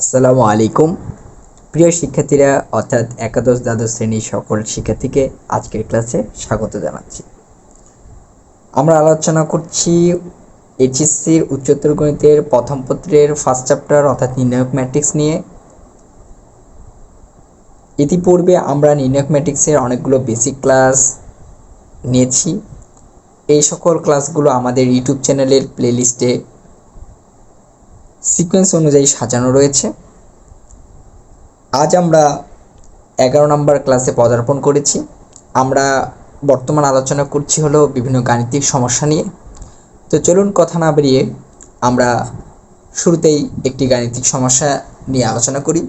আসসালামু আলাইকুম প্রিয় শিক্ষার্থীরা অর্থাৎ একাদশ দ্বাদশ শ্রেণীর সকল শিক্ষার্থীকে আজকের ক্লাসে স্বাগত জানাচ্ছি। আমরা আলোচনা করছি এইচএসসির উচ্চতর গণিতের প্রথম পত্রের ফার্স্ট চ্যাপ্টার অর্থাৎ নির্ণায়ক ম্যাট্রিক্স নিয়ে। ইতিপূর্বে আমরা নির্ণায়ক ম্যাট্রিক্সের অনেকগুলো বেসিক ক্লাস নিয়েছি। এই সকল ক্লাসগুলো আমাদের ইউটিউব চ্যানেলের প্লেলিস্টে সিকোয়েন্স অনুযায়ী সাজানো রয়েছে। আজ আমরা 11 নম্বর ক্লাসে পদার্পণ করেছি। আমরা বর্তমান আলোচনা করছি হলো বিভিন্ন গাণিতিক সমস্যা নিয়ে। তো চলুন কথা না বেরিয়ে আমরা শুরুতেই একটি গাণিতিক সমস্যা নিয়ে আলোচনা করি।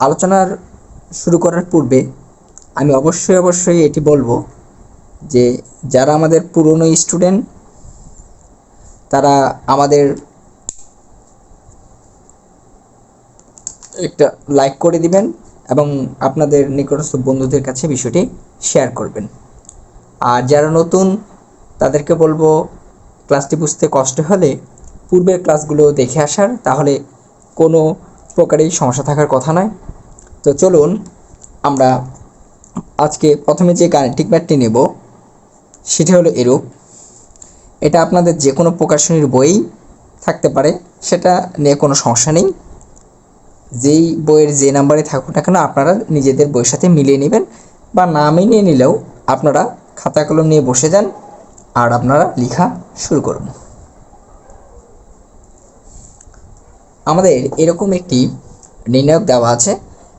আলোচনার শুরু করার পূর্বে আমি অবশ্যই এটি বলবো যে যারা আমাদের পুরনো স্টুডেন্ট তারা আমাদের একটা লাইক করে দিবেন এবং আপনাদের নিকটস্থ বন্ধুদের কাছে বিষয়টি শেয়ার করবেন। আর যারা নতুন তাদেরকে বলবো ক্লাসটি বুঝতে কষ্ট হলে পূর্বের ক্লাসগুলো দেখে আসার, তাহলে কোনো প্রকারেই সমস্যা থাকার কথা নয়। তো চলুন আমরা আজকে প্রথমে যে গাণিতিক ম্যাথটি নেব সেটি হলো এরূপ। এটা আপনাদের যে কোনো প্রকাশনীর বই থাকতে পারে, সেটা নিয়ে কোনো সমস্যা নেই। যেই বইয়ের যে নাম্বারে থাকুক না কেন আপনারা নিজেদের বইয়ের সাথে মিলিয়ে নেবেন, বা না মিলিয়ে নিলেও আপনারা খাতা কলম নিয়ে বসে যান আর আপনারা লেখা শুরু করুন। আমাদের এরকম একটি নির্ণায়ক দেওয়া আছে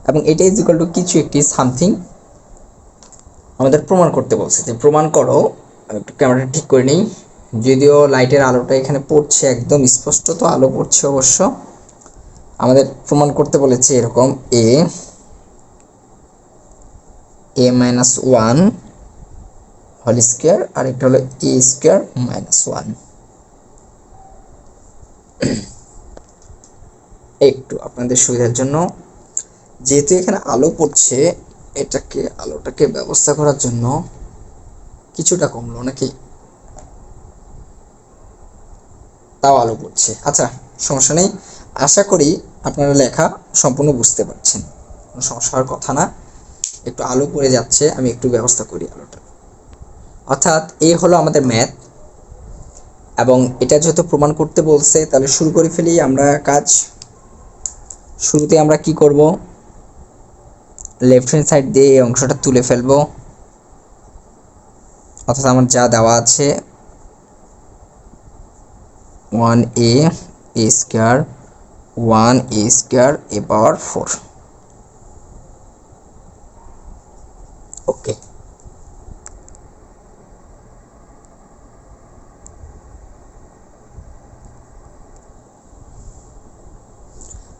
এবং এটা ইজ ইকুয়াল টু কিছু একটি সামথিং আমাদের প্রমাণ করতে বলছে যে প্রমাণ করো। একটু ক্যামেরাটা ঠিক করে নিই, যদিও লাইটের আলোটা এখানে পড়ছে, একদম স্পষ্ট তো আলো পড়ছে অবশ্য। আমাদের প্রমাণ করতে বলেছে এরকম a minus one whole square আর একটা হলো a স্কোয়ার মাইনাস ওয়ান। একটু আপনাদের সুবিধার জন্য, যেহেতু এখানে আলো পড়ছে, আলোটাকে ব্যবস্থা করার জন্য কিছুটা কমলো নাকি, তাও আলো পড়ছে। আচ্ছা, সমস্যা নেই, আশা করি আপনারা লেখা সম্পূর্ণ বুঝতে পারছেন, কোনো সমস্যা হওয়ার কথা না। একটু আলো পড়ে যাচ্ছে, আমি একটু ব্যবস্থা করি আলোটা। অর্থাৎ এই হলো আমাদের ম্যাথ এবং এটা যেহেতু প্রমাণ করতে বলছে তাহলে শুরু করে ফেলি আমরা কাজ। শুরুতে আমরা কি করব, লেফট হ্যান্ড সাইড দিয়ে এই অংশটা তুলে ফেলবো। অর্থাৎ আমার যা দেওয়া আছে 1a square 1a square a পাওয়ার 4। ওকে,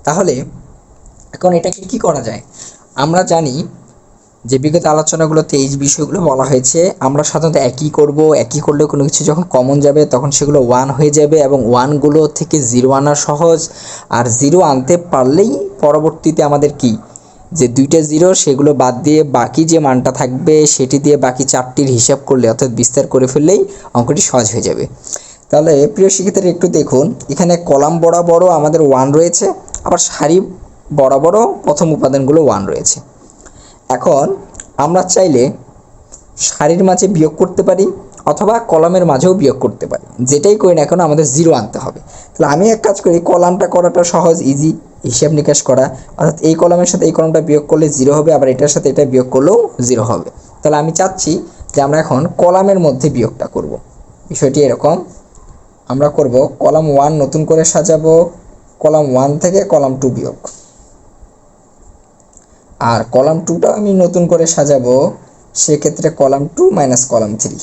তাহলে এখন এটাকে কি করা যায়? আমরা জানি যে বিগত আলোচনাগুলোতে এই বিষয়গুলো বলা হয়েছে। আমরা সাধারণত একই করব, একই করলে কোনো কিছু যখন কমন যাবে তখন সেগুলো 1 হয়ে যাবে এবং 1গুলো থেকে 0 আনা সহজ। আর 0 আনতে পারলেই পরবর্তীতে আমাদের কি, যে দুইটা 0 সেগুলো বাদ দিয়ে বাকি যে মানটা থাকবে সেটি দিয়ে বাকি 4টির হিসাব করলে অর্থাৎ বিস্তার করে ফেললেই অঙ্কটি সহজ হয়ে যাবে। তাহলে প্রিয় শিক্ষার্থীরা একটু দেখুন, এখানে কলাম বরাবরও আমাদের 1 রয়েছে, আবার সারি বরাবরও প্রথম উপাদানগুলো 1 রয়েছে। এখন আমরা চাইলে সারির মাঝে বিয়োগ করতে পারি অথবা কলামের মাঝেও বিয়োগ করতে পারি, যেটাই করি না এখন আমাদের 0 আনতে হবে। তাহলে আমি এক কাজ করি, কলামটা করাটা সহজ, ইজি হিসাব নিকাশ করা। অর্থাৎ এই কলামের সাথে এই কলামটা বিয়োগ করলে 0 হবে, আবার এটার সাথে এটা বিয়োগ করলেও 0 হবে। তাহলে আমি চাচ্ছি যে আমরা এখন কলামের মধ্যে বিয়োগটা করব। বিষয়টি এরকম, আমরা করব কলাম 1 নতুন করে সাজাবো, কলাম 1 থেকে কলাম 2 বিয়োগ, আর কলাম 2টা আমি নতুন করে সাজাবো, সেক্ষেত্রে কলাম 2 মাইনাস কলাম 3।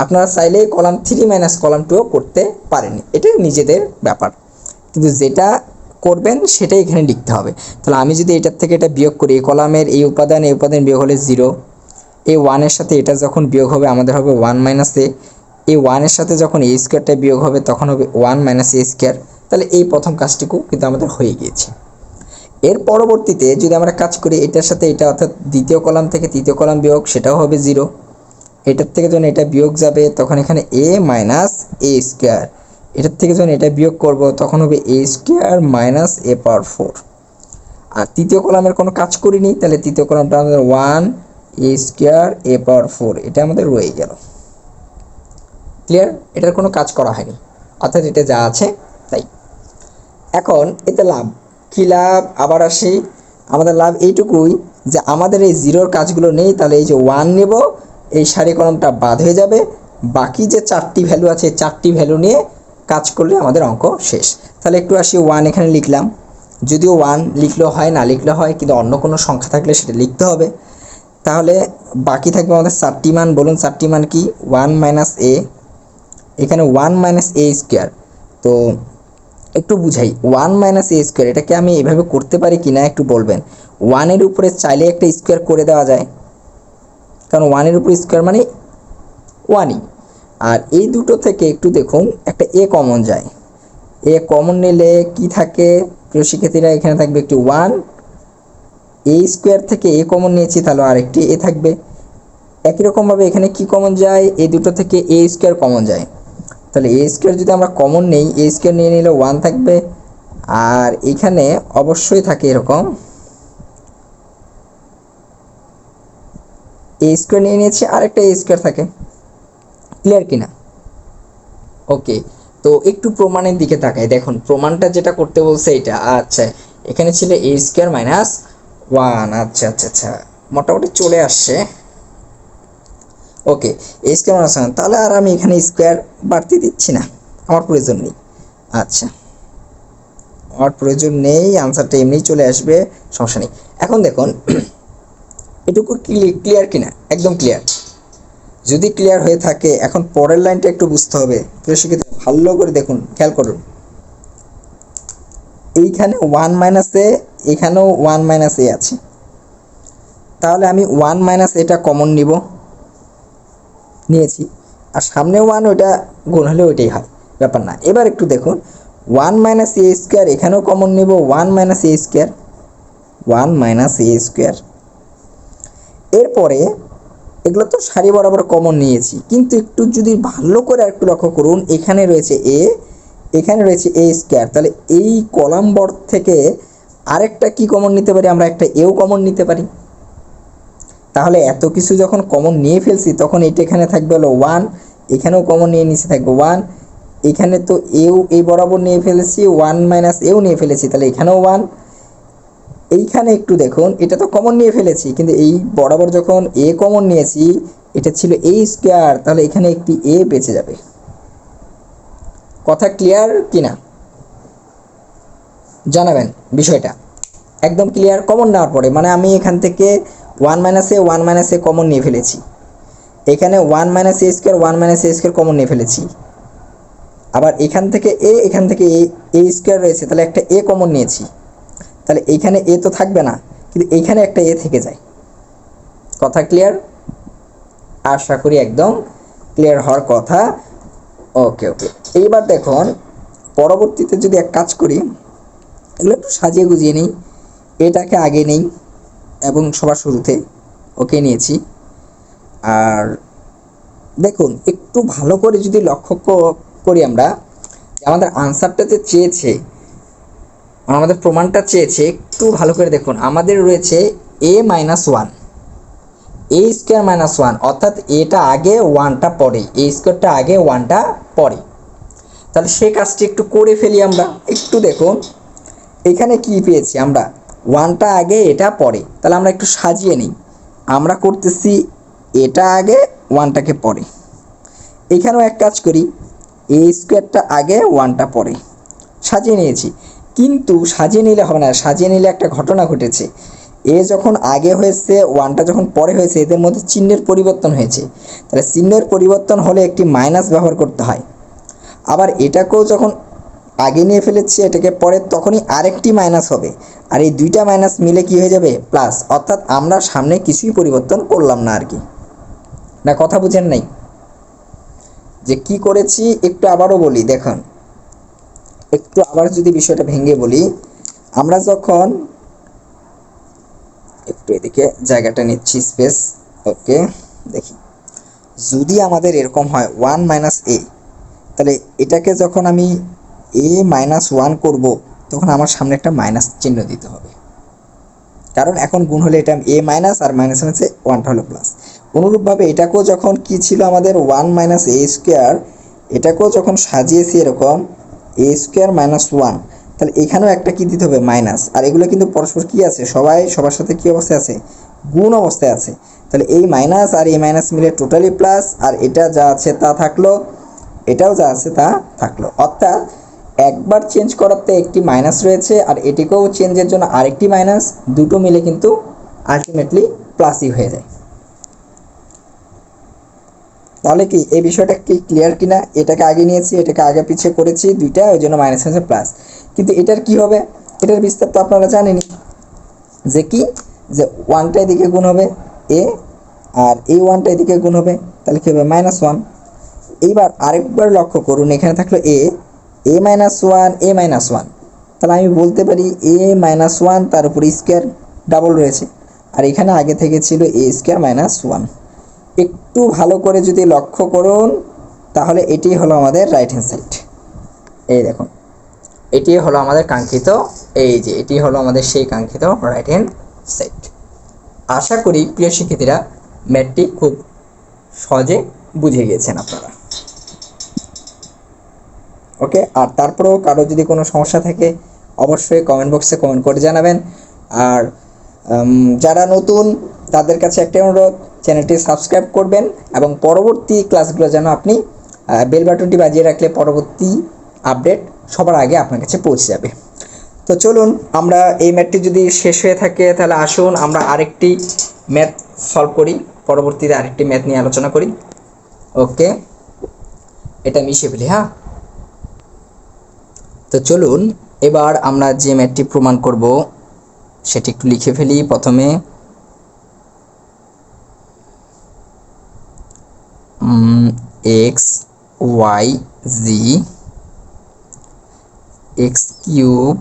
আপনারা চাইলে কলাম 3 মাইনাস কলাম 2ও করতে পারেন, এটা নিজেদের ব্যাপার, কিন্তু যেটা করবেন সেটাই এখানে লিখতে হবে। তাহলে আমি যদি এটার থেকে এটা বিয়োগ করি, এই কলামের এই উপাদান বিয়োগ হলে 0, এই 1-এর সাথে এটা যখন বিয়োগ হবে আমাদের হবে 1 মাইনাস এ, এই 1-এর সাথে যখন a স্কোয়ারটা বিয়োগ হবে তখন হবে 1 মাইনাস a স্কোয়ার। তাহলে এই প্রথম কাজটুকু কিন্তু আমাদের হয়ে গিয়েছে। এর পরবর্তীতে যদি আমরা কাজ করি এটার সাথে এটা, অর্থাৎ দ্বিতীয় কলাম থেকে তৃতীয় কলাম বিয়োগ, সেটাও হবে 0। এটার থেকে যখন এটা বিয়োগ যাবে তখন এখানে a মাইনাস a স্কোয়ার, এটার থেকে যখন এটা বিয়োগ করব তখন হবে এ স্কোয়ার মাইনাস এ পাওয়ার 4। আর তৃতীয় কলামের কোনো কাজ করিনি, তাহলে তৃতীয় কলামটা আমাদের 1 এ স্কোয়ার এ পাওয়ার 4 এটা আমাদের রয়ে গেল। ক্লিয়ার? এটার কোনো কাজ করা হয়নি, অর্থাৎ এটা যা আছে তাই। এখন এতে লাভ কি? লাভ আবার আসি, আমাদের লাভ এইটুকুই যে আমাদের এই জিরোর কাজগুলো নেই, তাহলে এই যে 1 নেব, এই সারি কলমটা বাদ হয়ে যাবে, বাকি যে 4টি ভ্যালু আছে 4টি ভ্যালু নিয়ে কাজ করলে আমাদের অঙ্ক শেষ। তাহলে একটু আসি 1 এখানে লিখলাম, যদিও 1 লিখলেও হয় না লিখলেও হয়, কিন্তু অন্য কোনো সংখ্যা থাকলে সেটা লিখতে হবে। তাহলে বাকি থাকবে আমাদের 4টি মান। বলুন 4টি মান কি? 1 মাইনাস এ, এখানে 1 মাইনাস এ স্কোয়ার। তো একটু বুঝাই, 1 মাইনাস এ স্কোয়ার এটাকে আমি এভাবে করতে পারি কি না একটু বলবেন। 1-এর উপরে চাইলে একটা স্কোয়ার করে দেওয়া যায়, কারণ 1-এর উপরে স্কোয়ার মানে 1ই। আর এই দুটো থেকে একটু দেখুন, একটা এ কমন যায়, এ কমন নিলে কি থাকে প্রিয় শিক্ষার্থীরা? এখানে থাকবে একটি 1, এ স্কোয়ার থেকে এ কমন নিয়েছি, তাহলে আরেকটি এ থাকবে। একই রকমভাবে এখানে কি কমন যায়? এই দুটো থেকে এ স্কোয়ার কমন যায়, তাহলে এ স্কোয়ার যদি আমরা কমন নেই, এ স্কোয়ার নিয়ে নিলে 1 থাকবে। আর এখানে অবশ্যই থাকে এরকম এ স্কোয়ার নিয়ে নিয়েছি, আরেকটা এ স্কোয়ার থাকে। ক্লিয়ার কিনা? ওকে, তো একটু প্রমাণের দিকে তাকাই, দেখুন প্রমাণটা যেটা করতে বলছে এটা। আচ্ছা, এখানে ছিল এ স্কোয়ার মাইনাস 1। আচ্ছা আচ্ছা আচ্ছা, মোটামুটি চলে আসছে। ওকে, এ স্কোয়ার মাইনাস 1, তাহলে আর আমি এখানে স্কোয়ার বাড়তি দিচ্ছি না, আমার প্রয়োজন নেই। আচ্ছা, আমার প্রয়োজন নেই, আনসারটা এমনিই চলে আসবে, সমস্যা নেই। এখন দেখুন এটুকু ক্লিয়ার কিনা? একদম ক্লিয়ার। যদি ক্লিয়ার হয়ে থাকে, এখন পরের লাইনটা একটু বুঝতে হবে। সেক্ষেত্রে ভালো করে দেখুন, খেয়াল করুন, এইখানে 1 মাইনাস এ, এখানেও 1 মাইনাস এ আছে, তাহলে আমি 1 মাইনাস এটা কমন নিব, নিয়েছি। আর সামনে 1, ওইটা গুণ হলে ওইটাই হয়, ব্যাপার না। এবার একটু দেখুন, 1 মাইনাস এ স্কোয়ার এখানেও কমন নিব, 1 মাইনাস এ স্কোয়ার, 1 মাইনাস এ স্কোয়ার। এরপরে এগুলো তো সারি বরাবর কমন নিয়েছি, কিন্তু একটু যদি ভালো করে একটু লক্ষ্য করুন, এখানে রয়েছে এ, এখানে রয়েছে এ স্কোয়ার, তাহলে এই কলাম বর্ড থেকে আরেকটা কি কমন নিতে পারি? আমরা একটা এও কমন নিতে পারি। তাহলে এত কিছু যখন কমন নিয়ে ফেলছি, তখন এটা এখানে থাকবে হলো 1, এখানেও কমন নিয়ে নিচে থাকবে 1, এখানে তো এও এই বরাবর নিয়ে ফেলেছি, 1 মাইনাস এও নিয়ে ফেলেছি, তাহলে এখানেও 1। এইখানে একটু দেখুন, এটা তো কমন নিয়ে ফেলেছি, কিন্তু এই বরাবর যখন এ কমন নিয়েছি, এটা ছিল এ স্কোয়ার, তাহলে এখানে একটি এ বেঁচে যাবে। কথা ক্লিয়ার কিনা জানাবেন বিষয়টা। একদম ক্লিয়ার? কমন নেওয়ার পরে মানে আমি এখান থেকে 1 মাইনাস এ কমন নিয়ে ফেলেছি, এখানে 1 মাইনাস এ স্কোয়ার, 1 মাইনাস এ স্কোয়ার কমন নিয়ে ফেলেছি, আবার এখান থেকে এ, এখান থেকে এ স্কোয়ার রয়েছে, তাহলে একটা এ কমন নিয়েছি, তাহলে এইখানে এ তো থাকবে না, কিন্তু এইখানে একটা এ থেকে যায়। কথা ক্লিয়ার? আশা করি একদম ক্লিয়ার হওয়ার কথা। ওকে ওকে, এইবার দেখুন পরবর্তীতে যদি এক কাজ করি, এগুলো একটু সাজিয়ে গুজিয়ে নিই। এটাকে আগে নেই এবং সবার শুরুতে ওকে নিয়েছি। আর দেখুন একটু ভালো করে যদি লক্ষ্য করি আমরা, আমাদের আনসারটা যে চেয়েছে, আমাদের প্রমাণটা চেয়েছে, একটু ভালো করে দেখুন, আমাদের রয়েছে এ মাইনাস 1, এ স্কোয়ার মাইনাস 1, অর্থাৎ এটা আগে 1টা পরে, এ স্কোয়ারটা আগে 1টা পরে। তাহলে সে কাজটি একটু করে ফেলি আমরা। একটু দেখুন এখানে কি পেয়েছি আমরা, 1টা আগে এটা পরে, তাহলে আমরা একটু সাজিয়ে নিই। আমরা করতেছি এটা আগে 1টাকে পরে। এখানেও এক কাজ করি, এ স্কোয়ারটা আগে 1টা পরে, সাজিয়ে নিয়েছি। কিন্তু সাজিয়ে নিলে হবে না, সাজিয়ে নিলে একটা ঘটনা ঘটেছে, এ যখন আগে হয়েছে 1টা যখন পরে হয়েছে, এদের মধ্যে চিহ্নের পরিবর্তন হয়েছে। তাহলে চিহ্নের পরিবর্তন হলে একটি মাইনাস ব্যবহার করতে হয়। আবার এটাকেও যখন আগে নিয়ে ফেলেছি এটাকে পরে, তখনই আরেকটি মাইনাস হবে, আর এই দুইটা মাইনাস মিলে কি হয়ে যাবে? প্লাস। অর্থাৎ আমরা সামনে কিছুই পরিবর্তন করলাম না আর কি। না কথা বুঝেন নাই যে কি করেছি? একটু আবারও বলি, দেখুন একটু আবার যদি বিষয়টা ভেঙে বলি, আমরা যখন একটু এদিকে জায়গাটা নিচ্ছি স্পেস, ওকে দেখি, যদি আমাদের এরকম হয় 1 মাইনাস এ, তাহলে এটাকে যখন আমি a-1 করব তখন আমার সামনে একটা মাইনাস চিহ্ন দিতে হবে, কারণ এখন গুণ হলে এটা a মাইনাস আর মাইনাস হচ্ছে 1টা হলো প্লাস। অনুরূপভাবে এটাকেও যখন কি ছিল আমাদের 1 মাইনাস a স্কোয়ার, এটাকেও যখন সাজিয়েছি এরকম a স্কোয়ার মাইনাস 1, তাহলে এখানেও একটা কি দিতে হবে মাইনাস। আর এগুলো কিন্তু পরস্পর কি আছে, সবাই সবার সাথে কি অবস্থায় আছে, গুণ অবস্থায় আছে। তাহলে এই মাইনাস আর এই মাইনাস মিলে টোটালি প্লাস, আর এটা যা আছে তা থাকলো, এটাও যা আছে তা থাকলো। অর্থাৎ একবার চেঞ্জ করাতে একটি মাইনাস রয়েছে আর এটিকেও চেঞ্জের জন্য আরেকটি মাইনাস, দুটো মিলে কিন্তু আলটিমেটলি প্লাসই হয়ে যায়। তাহলে কি এই বিষয়টা কি ক্লিয়ার কিনা? এটাকে আগে নিয়েছি, এটাকে আগে পিছিয়ে করেছি দুইটা, ওই জন্য মাইনাস হয়েছে প্লাস। কিন্তু এটার কি হবে, এটার বিস্তার তো আপনারা জানেনই, যে কি, যে 1টা এদিকে গুণ হবে a, আর এই 1টা এদিকে গুণ হবে, তাহলে কি হবে -1। এইবার আরেকবার লক্ষ্য করুন, এখানে থাকলো a মাইনাস 1 a মাইনাস 1, তাহলে আমি বলতে পারি a মাইনাস 1 তার উপর স্কোয়ার ডাবল রয়েছে, আর এখানে আগে থেকে ছিল a স্কোয়ার মাইনাস 1। একটু ভালো করে যদি লক্ষ্য করুন তাহলে এটি হলো আমাদের রাইট হ্যান্ড সাইড। এই দেখুন, এটি হলো আমাদের কাঙ্ক্ষিত, এই যে এটি হলো আমাদের সেই কাঙ্ক্ষিত রাইট হ্যান্ড সাইড। আশা করি প্রিয় শিক্ষার্থীরা ম্যাথটি খুব সহজে বুঝে গিয়েছেন আপনারা। ওকে, আর তারপরেও কারো যদি কোনো সমস্যা থাকে অবশ্যই কমেন্ট বক্সে কমেন্ট করে জানাবেন। আর যারা নতুন তাদের কাছে একটা অনুরোধ, চ্যানেলটি সাবস্ক্রাইব করবেন এবং পরবর্তী ক্লাসগুলো যেন আপনি বেল বাটনটি বাজিয়ে রাখলে পরবর্তী আপডেট সবার আগে আপনার কাছে পৌঁছে যাবে। তো চলুন, আমরা এই ম্যাথটি যদি শেষ হয়ে থাকে তাহলে আসুন আমরা আরেকটি ম্যাথ সলভ করি, পরবর্তীতে আরেকটি ম্যাথ নিয়ে আলোচনা করি। ওকে, এটা মিশিয়ে ফেলি। হ্যাঁ, তো চলুন এবার আমরা যে ম্যাথটি প্রমাণ করব সেটি একটু লিখে ফেলি। প্রথমে x y z x cube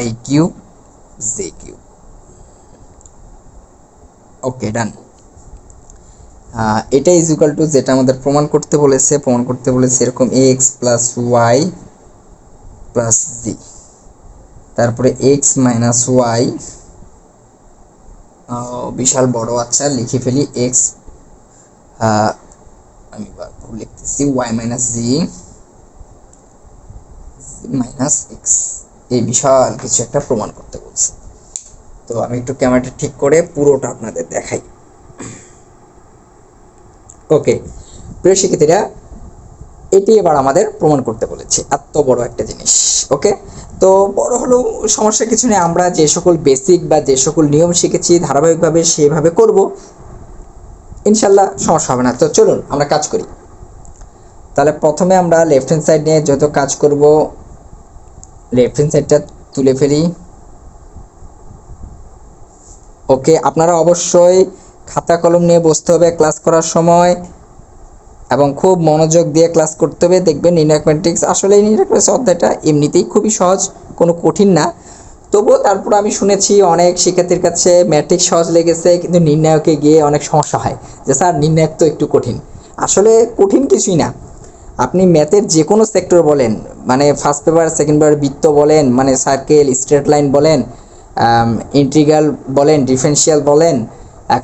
y cube z cube. Okay, done. এটা ইজ ইকুয়াল টু, যেটা আমাদের প্রমাণ করতে বলেছে এরকম x প্লাস ওয়াই প্লাস জি, তারপরে x মাইনাস ওয়াই, বিশাল বড়, আচ্ছা লিখে ফেলি, x আমি ভুল লিখতেছি, y মাইনাস জি মাইনাস এক্স। এই বিশাল কিছু একটা প্রমাণ করতে বলছে। তো আমি একটু ক্যামেরাটা ঠিক করে পুরোটা আপনাদের দেখাই। ওকে প্রিয় শিক্ষার্থীরা, এটি এবার আমাদের প্রমাণ করতে বলেছে, এত বড় একটা জিনিস। ওকে, তো বড় হলেও সমস্যা কিছু নেই, আমরা যে সকল বেসিক বা যে সকল নিয়ম শিখেছি ধারাবাহিকভাবে সেভাবে করব, ইনশাল্লাহ সমস্যা হবে না। তো চলুন আমরা কাজ করি। তাহলে প্রথমে আমরা লেফট হ্যান্ড সাইড নিয়ে যত কাজ করব, লেফট হ্যান্ড সাইডটা তুলে ফেলি। ওকে, আপনারা অবশ্যই খাতা কলম নিয়ে বসতে হবে ক্লাস করার সময় এবং খুব মনোযোগ দিয়ে ক্লাস করতে হবে। দেখবেন নির্ণায়ক ম্যাট্রিক্স, আসলে এই নির্ণায়ক ম্যাট্রিক্স অধ্যায়টা এমনিতেই খুবই সহজ, কোনো কঠিন না। তবুও তারপর আমি শুনেছি অনেক শিক্ষার্থীর কাছে ম্যাট্রিক্স সহজ লেগেছে, কিন্তু নির্ণায়কে গিয়ে অনেক সমস্যা হয় যে স্যার নির্ণায়ক তো একটু কঠিন। আসলে কঠিন কিছুই না, আপনি ম্যাথের যে কোনো সেক্টর বলেন, মানে ফার্স্ট পেপার সেকেন্ড পেপার বৃত্ত বলেন, মানে সার্কেল স্ট্রেট লাইন বলেন, ইন্টিগ্রাল বলেন, ডিফারেন্সিয়াল বলেন,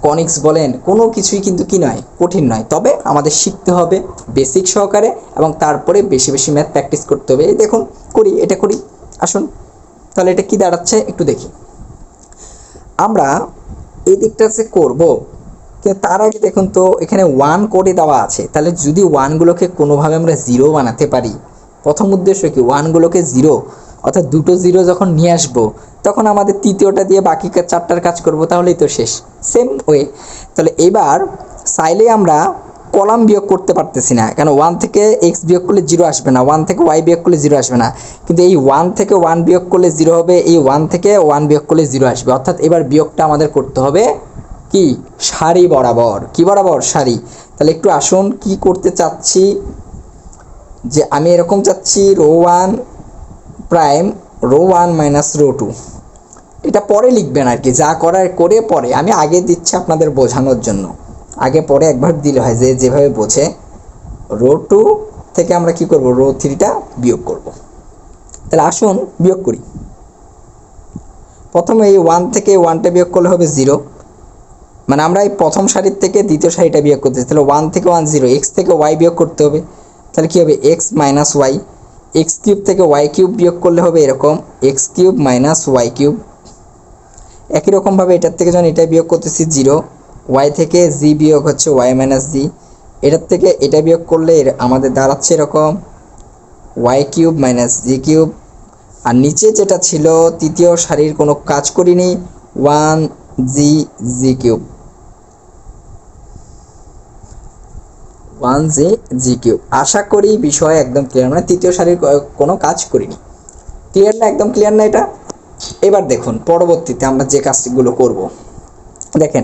কনিক্স বলেন, কোনো কিছুই কিন্তু কি নয়, কঠিন নয়। তবে আমাদের শিখতে হবে বেসিক সহকারে এবং তারপরে বেশি বেশি ম্যাথ প্র্যাকটিস করতে হবে। এই দেখুন করি, এটা করি, আসুন। তাহলে এটা কি দাঁড়াচ্ছে একটু দেখি। আমরা এই দিকটা যে করবো, কিন্তু তার আগে দেখুন তো এখানে 1 করে দেওয়া আছে, তাহলে যদি 1গুলোকে কোনোভাবে আমরা 0 বানাতে পারি, প্রথম উদ্দেশ্য কি 1গুলোকে 0, অর্থাৎ দুটো 0 যখন নিয়ে আসবো তখন আমাদের তৃতীয়টা দিয়ে বাকি 4টার কাজ করব, তাহলেই তো শেষ। সেম ওয়ে, তাহলে এবার চাইলে আমরা কলাম বিয়োগ করতে পারতেছি না, কেন 1 থেকে x বিয়োগ করলে 0 আসবে না, 1 থেকে y বিয়োগ করলে 0 আসবে না, কিন্তু এই 1 থেকে 1 বিয়োগ করলে 0 হবে, এই 1 থেকে 1 বিয়োগ করলে 0 আসবে। অর্থাৎ এবার বিয়োগটা আমাদের করতে হবে কি সারি বরাবর, কি বরাবর, সারি। তাহলে একটু আসুন কি করতে চাচ্ছি, যে আমি এরকম চাচ্ছি ρ1 প্রাইম ρ1 মাইনাস ρ2, এটা পরে লিখবেন আর কি, যা করার করে পরে, আমি আগে দিচ্ছি আপনাদের বোঝানোর জন্য, আগে পরে একবার দিলে হয় যে যেভাবে বোঝে। রো 2 থেকে আমরা কি করব, রো 3টা বিয়োগ করব। তাহলে আসুন বিয়োগ করি। প্রথমে এই 1 থেকে 1টা বিয়োগ করলে হবে 0, মানে আমরা এই প্রথম সারির থেকে দ্বিতীয় সারিটা বিয়োগ করতেছি। তাহলে 1 থেকে 1 0, এক্স থেকে ওয়াই বিয়োগ করতে হবে। তাহলে কী হবে, x minus y. X cube থেকে ওয়াই কিউব বিয়োগ করলে হবে এরকম, x cube minus y cube. একই রকমভাবে এটার থেকে যখন এটা বিয়োগ করতেছি 0, ওয়াই থেকে জি বিয়োগ হচ্ছে ওয়াই মাইনাস জি। এটার থেকে এটা বিয়োগ করলে আমাদের দাঁড়াচ্ছে এরকম, ওয়াই কিউব মাইনাস জি কিউব। আর নিচে যেটা ছিল তৃতীয় সারির কোনো কাজ করিনি, 1 জি জি কিউব, 1 জি জি কিউব। আশা করি বিষয় একদম ক্লিয়ার, মানে তৃতীয় সারির কোনো কাজ করিনি। ক্লিয়ার না, একদম ক্লিয়ার না এটা? এবার দেখুন পরবর্তীতে আমরা যে কাজগুলো করব। দেখেন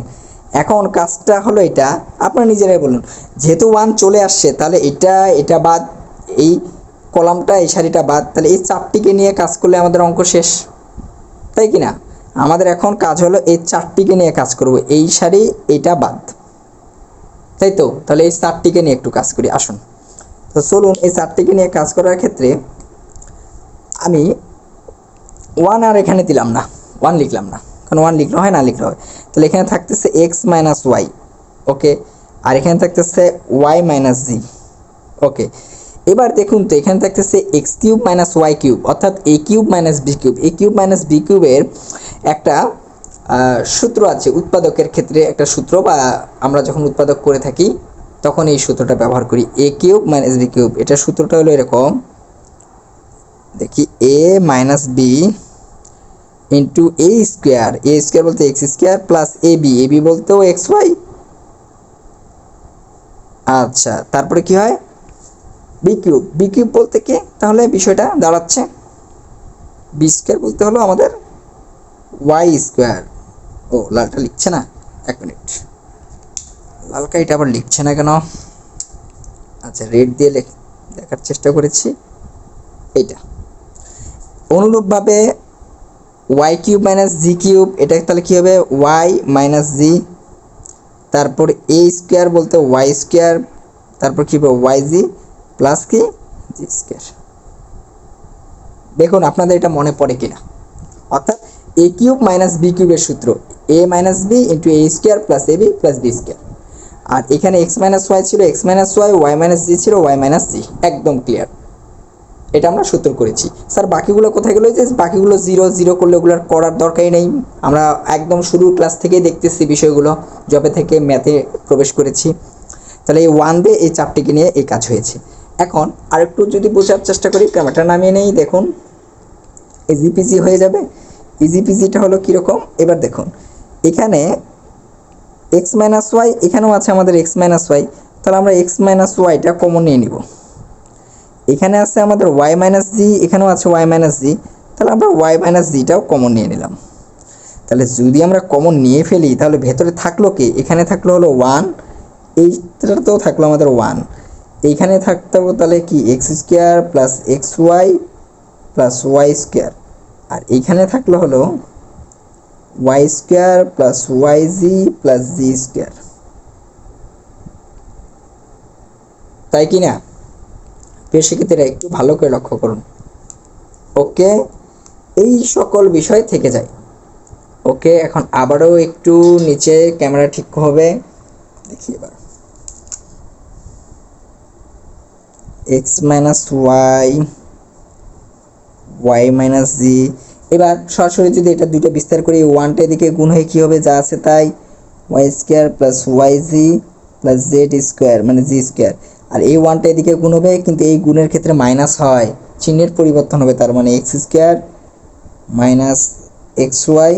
এখন কাজটা হলো এটা, আপনারা নিজেরাই বলুন। যেহেতু 1 চলে আসছে তাহলে এটা বাদ, এই কলামটা এই সারিটা বাদ, তাহলে এই চারটিকে নিয়ে কাজ করলে আমাদের অঙ্ক শেষ, তাই কি না? আমাদের এখন কাজ হলো এই চারটিকে নিয়ে কাজ করব, এই সারি এটা বাদ, তাই তো? তাহলে এই চারটিকে নিয়ে একটু কাজ করি আসুন। তো চলুন এই চারটিকে নিয়ে কাজ করার ক্ষেত্রে আমি 1 আর এখানে দিলাম না, 1 লিখলাম না, কারণ 1 লিখলে হয় না লিখলে হয়। তাহলে এখানে থাকতেছে এক্স মাইনাস ওয়াই, ওকে। আর এখানে থাকতেছে ওয়াই মাইনাস জি, ওকে। এবার দেখুন তো এখানে থাকতেছে x cube minus y cube, অর্থাৎ a cube minus b cube. A cube minus b কিউবের একটা সূত্র আছে, উৎপাদকের ক্ষেত্রে একটা সূত্র, বা আমরা যখন উৎপাদক করে থাকি তখন এই সূত্রটা ব্যবহার করি, এ কিউব মাইনাস বি কিউব। এটার সূত্রটা হলো এরকম, দেখি, এ মাইনাস বি ইন্টু এ স্কোয়ার, এ স্কোয়ার বলতে x square plus A B বলতেও এক্স ওয়াই। আচ্ছা, তারপরে কি হয়, বি কিউব বলতে কি, তাহলে বিষয়টা দাঁড়াচ্ছে বি স্কোয়ার বলতে হলো আমাদের ওয়াই স্কোয়ার। ও লালটা লিখছে না, এক মিনিট, লালকা এটা আবার লিখছে না কেন? আচ্ছা, রেড দিয়ে দেখার চেষ্টা করেছি, এইটা। অনুরূপভাবে ওয়াই কিউব মাইনাস জি কিউব, এটা তাহলে কী হবে, ওয়াই মাইনাস জি। তারপর এ স্কোয়ার বলতে ওয়াই স্কোয়ার, তারপর কী হবে ওয়াই জি প্লাস কি জি স্কোয়ার। দেখুন আপনাদের এটা মনে পড়ে কিনা, অর্থাৎ এ কিউব মাইনাস বি কিউবের সূত্র, এ minus b into A square plus A B plus b square. আর এখানে এক্স মাইনাস ওয়াই ছিল, এক্স মাইনাস ওয়াই মাইনাস জি ছিল, ওয়াই মাইনাস জি। একদম ক্লিয়ার, এটা আমরা সূত্র করেছি। স্যার বাকিগুলো কোথায় গেলো? যে বাকিগুলো জিরো জিরো করলে ওগুলো করার দরকারই নেই, আমরা একদম শুরুর ক্লাস থেকেই দেখতেছি বিষয়গুলো, যবে থেকে ম্যাথে প্রবেশ করেছি। তাহলে এই 1 দিয়ে এই চারটিকে নিয়ে এই কাজ হয়েছে। এখন আরেকটু যদি বোঝার চেষ্টা করি, ক্যামেরাটা নামিয়ে নেই, দেখুন ইজিপিজি হয়ে যাবে। ইজিপিজিটা হলো কীরকম, এবার দেখুন এখানে এক্স মাইনাস ওয়াই, এখানেও আছে আমাদের এক্স মাইনাস ওয়াই, তাহলে আমরা এক্স মাইনাস ওয়াইটা কমন নিয়ে নিব। এখানে আছে আমাদের ওয়াই মাইনাস জি, এখানেও আছে ওয়াই মাইনাস জি, তাহলে আমরা ওয়াই মাইনাস জিটাও কমন নিয়ে নিলাম। তাহলে যদি আমরা কমন নিয়ে ফেলি তাহলে ভেতরে থাকলো কি, এখানে থাকলো হলো 1, এইটাতেও থাকলো আমাদের 1, এইখানে থাকতে হবে তাহলে কি x square plus x y plus y square, আর এইখানে থাকলো হলো y square plus y z plus z square, তাই কি না? প্রিয় শিক্ষার্থীরা একটু ভালো করে লক্ষ্য করুন, ওকে। এই সকল বিষয় থেকে যায়, ওকে। এখন আবারও একটু নিচে ক্যামেরা ঠিক হবে, দেখি এবার x minus y, y minus z. এবার সরাসরি যদি এটা দুইটা বিস্তার করি, ওয়ানটা এদিকে গুণ হয়ে কী হবে, যা আছে তাই, y square plus y z plus z square মানে জি স্কোয়ার। আর এই ওয়ানটা এদিকে গুণ হবে, কিন্তু এই গুণের ক্ষেত্রে মাইনাস হয়, চিহ্নের পরিবর্তন হবে, তার মানে x square minus x y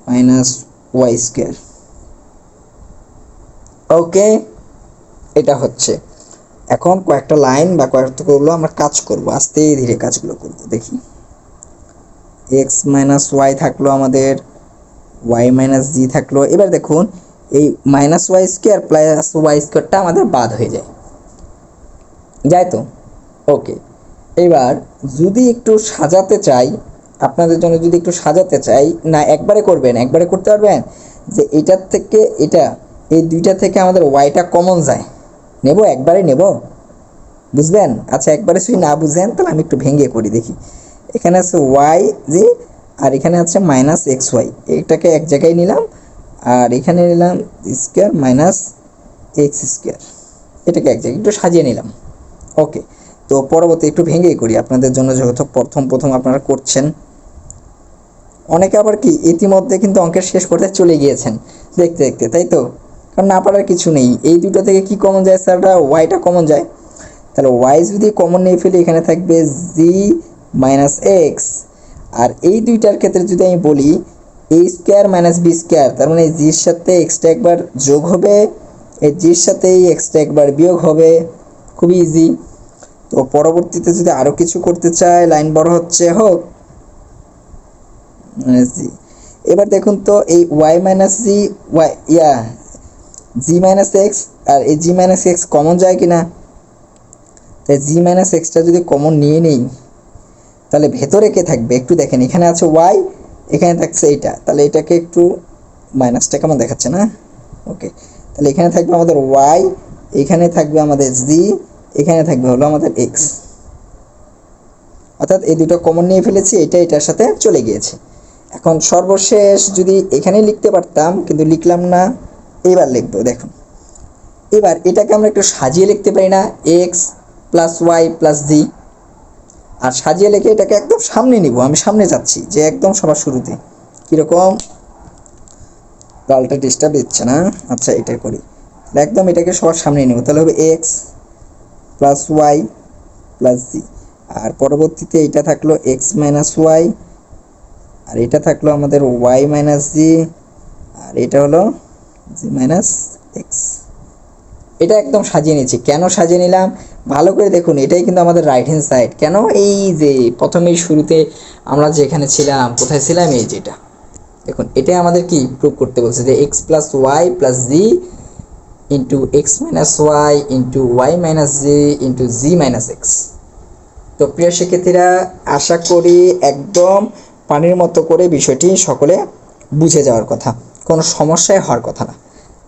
minus y square, okay. এটা হচ্ছে, এখন কয়েকটা লাইন বা কয়েকগুলো আমরা কাজ করব, আস্তে ধীরে কাজগুলো করব। দেখি এক্স মাইনাস ওয়াই থাকলো আমাদের, ওয়াই মাইনাস জি থাকলো। এবার দেখুন এই minus y square plus y স্কোয়ারটা আমাদের বাদ হয়ে যায় তো, ওকে। এবার যদি একটু সাজাতে চাই, আপনাদের জন্য যদি একটু সাজাতে চাই, না একবারে করবেন, একবারে করতে পারবেন, যে এটার থেকে এটা, এই দুইটা থেকে আমাদের ওয়াইটা কমন যায়, নেব একবারে নেব, বুঝবেন? আচ্ছা একবারে যদি না বুঝেন তাহলে আমি একটু ভেঙে করি দেখি। এখানে আছে ওয়াই জি, আর এখানে আছে মাইনাস এক্স ওয়াই, এটাকে এক জায়গায় নিলাম, আর এখানে নিলাম স্কোয়ার মাইনাস এক্স স্কোয়ার, এটাকে এক জায়গায় একটু সাজিয়ে নিলাম। ওকে, তো পরবর্তী একটু ভেঙেই করি আপনাদের জন্য, যেহেতু প্রথম প্রথম আপনারা করছেন। অনেকে আবার কি ইতিমধ্যে কিন্তু অঙ্কের শেষ করতে চলে গিয়েছেন দেখতে দেখতে, তাই তো? কারণ না পারার কিছু নেই। এই দুটো থেকে কি কমন যায় স্যারটা? ওয়াইটা কমন যায়। তাহলে ওয়াই যদি কমন নিয়ে ফেলি, এখানে থাকবে জি মাইনাস এক্স। আর এই দুইটার ক্ষেত্রে যদি আমি বলি এ স্কোয়ার মাইনাস বি স্কোয়ার, তার মানে এই জির সাথে এক্সটা একবার যোগ হবে, এই জির সাথে এই এক্সটা একবার বিয়োগ হবে। খুবই ইজি। তো পরবর্তীতে যদি আরও কিছু করতে চাই, লাইন বড় হচ্ছে, হোক জি। এবার দেখুন তো এই ওয়াই মাইনাস জি, ওয়াই জি মাইনাস এক্স, আর এই জি মাইনাস এক্স কমন যায় কিনা? তাই জি মাইনাস এক্সটা যদি কমন নিয়ে নেই, তাহলে ভেতরে কে থাকবে একটু দেখেন। এখানে আছে ওয়াই, এখানে থাকছে এইটা, তাহলে এটাকে একটু মাইনাসটা কেমন দেখাচ্ছে না? ওকে, তাহলে এখানে থাকবে আমাদের ওয়াই, এখানে থাকবে আমাদের জি, এখানে থাকবে হলো আমাদের এক্স। অর্থাৎ এই দুটো কমন নিয়ে ফেলেছি, এটা এটার সাথে চলে গিয়েছে। এখন সর্বশেষ যদি এখানে লিখতে পারতাম, কিন্তু লিখলাম না। এবার লিখবো, দেখুন এবার এটাকে আমরা একটু সাজিয়ে লিখতে পারি না? এক্স প্লাস ওয়াই প্লাস জি, আর সাজিয়ে লিখে এটাকে একদম সামনে নিব। আমি সামনে যাচ্ছি, যে একদম সবার শুরুতে। কীরকম? লালটা ডিস্টার্ব দিচ্ছে না? আচ্ছা এটাই করি, একদম এটাকে সবার সামনে নেব। তাহলে হবে এক্স প্লাস ওয়াই প্লাস জি, আর পরবর্তীতে এটা থাকলো এক্স মাইনাস ওয়াই, আর এটা থাকলো আমাদের ওয়াই মাইনাস জি, আর এটা হলো জি মাইনাস এক্স। এটা একদম সাজিয়ে নিচ্ছি। কেন সাজিয়ে নিলাম ভালো করে দেখুন, এটাই কিন্তু আমাদের রাইট হ্যান্ড সাইড। কেন? এই যে প্রথমেই শুরুতে আমরা যেখানে ছিলাম, কোথায় ছিলাম, এই যেটা দেখুন, এটাই আমাদের কি প্রুভ করতে বলছে, যে x plus y plus z into x minus y into y minus z into z minus x. তো প্রিয় শিক্ষার্থীরা, আশা করি একদম পানির মতো করে বিষয়টি সকলে বুঝে যাওয়ার কথা, কোনো সমস্যায় হওয়ার কথা না।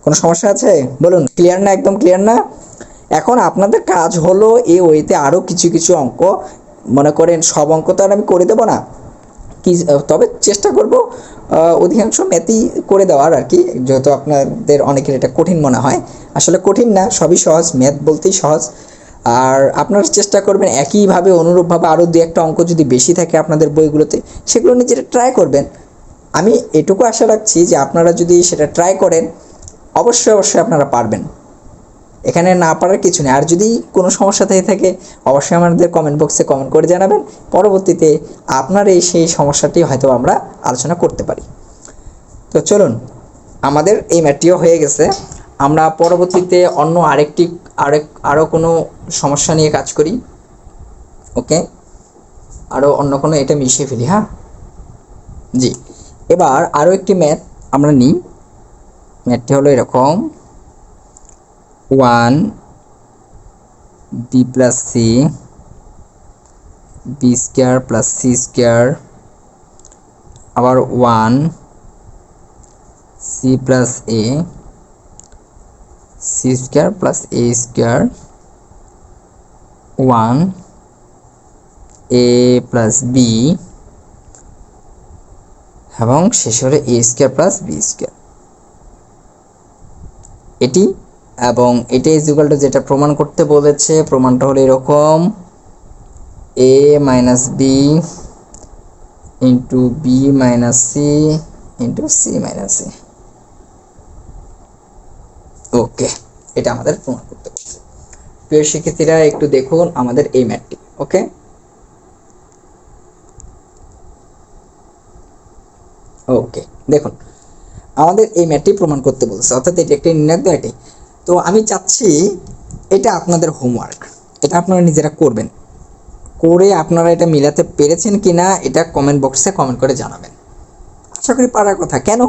কোনো সমস্যা আছে বলুন? ক্লিয়ার না? একদম ক্লিয়ার না? এখন আপনাদের কাজ হলো এই ওইতে আরও কিছু কিছু অঙ্ক, মনে করেন সব অঙ্ক তো আর আমি করে দেবো না, কি তবে চেষ্টা করব অধিকাংশ ম্যাথই করে দেওয়ার আর কি, যেহেতু আপনাদের অনেকের এটা কঠিন মনে হয়। আসলে কঠিন না, সবই সহজ, ম্যাথ বলতেই সহজ। আর আপনারা চেষ্টা করবেন একইভাবে অনুরূপভাবে আরও দু একটা অঙ্ক যদি বেশি থাকে আপনাদের বইগুলোতে, সেগুলো নিজেরা ট্রাই করবেন। আমি এটুকু আশা রাখছি যে আপনারা যদি সেটা ট্রাই করেন, অবশ্যই অবশ্যই আপনারা পারবেন। এখানে না পারার কিছু নেই। আর যদি কোনো সমস্যা থেকে থাকে, অবশ্যই আমাদের কমেন্ট বক্সে কমেন্ট করে জানাবেন। পরবর্তীতে আপনার সেই সমস্যাটি হয়তো আমরা আলোচনা করতে পারি। তো চলুন, আমাদের এই ম্যাটটিও হয়ে গেছে। আমরা পরবর্তীতে অন্য আরও কোনো সমস্যা নিয়ে কাজ করি। ওকে, আরও অন্য কোনো এটা মিশিয়ে ফেলি। হ্যাঁ জি, এবার আরও একটি ম্যাথ আমরা নিই। ম্যাথটি হলো এরকম, 1 b plus c b square plus c square, আবার 1 c plus a c square plus a square, 1 a plus b, এবং শেষ হলে a square plus b square. এটি এবং এটা ইজ ইকুয়াল টু যেটা প্রমাণ করতে বলেছে, প্রমাণটা হলো এরকম, a minus b into b minus c into c minus a. Okay, এটা আমাদের প্রমাণ করতে বলছে। প্রিয় শিক্ষার্থীরা, একটু দেখুন আমাদের এই ম্যাথটি। ওকে, ওকে দেখুন আমাদের এই ম্যাথটি প্রমাণ করতে বলছে, অর্থাৎ এটি একটি নির্ণায়ক দ্বয়। তো আমি চাচ্ছি এটা আপনাদের হোমওয়ার্ক, এটা আপনারা নিজেরা করবেন। করে আপনারা এটা মিলাতে পেরেছেন কিনা এটা কমেন্ট বক্সে কমেন্ট করে জানাবেন। আশা করি পারার কথা। কেন?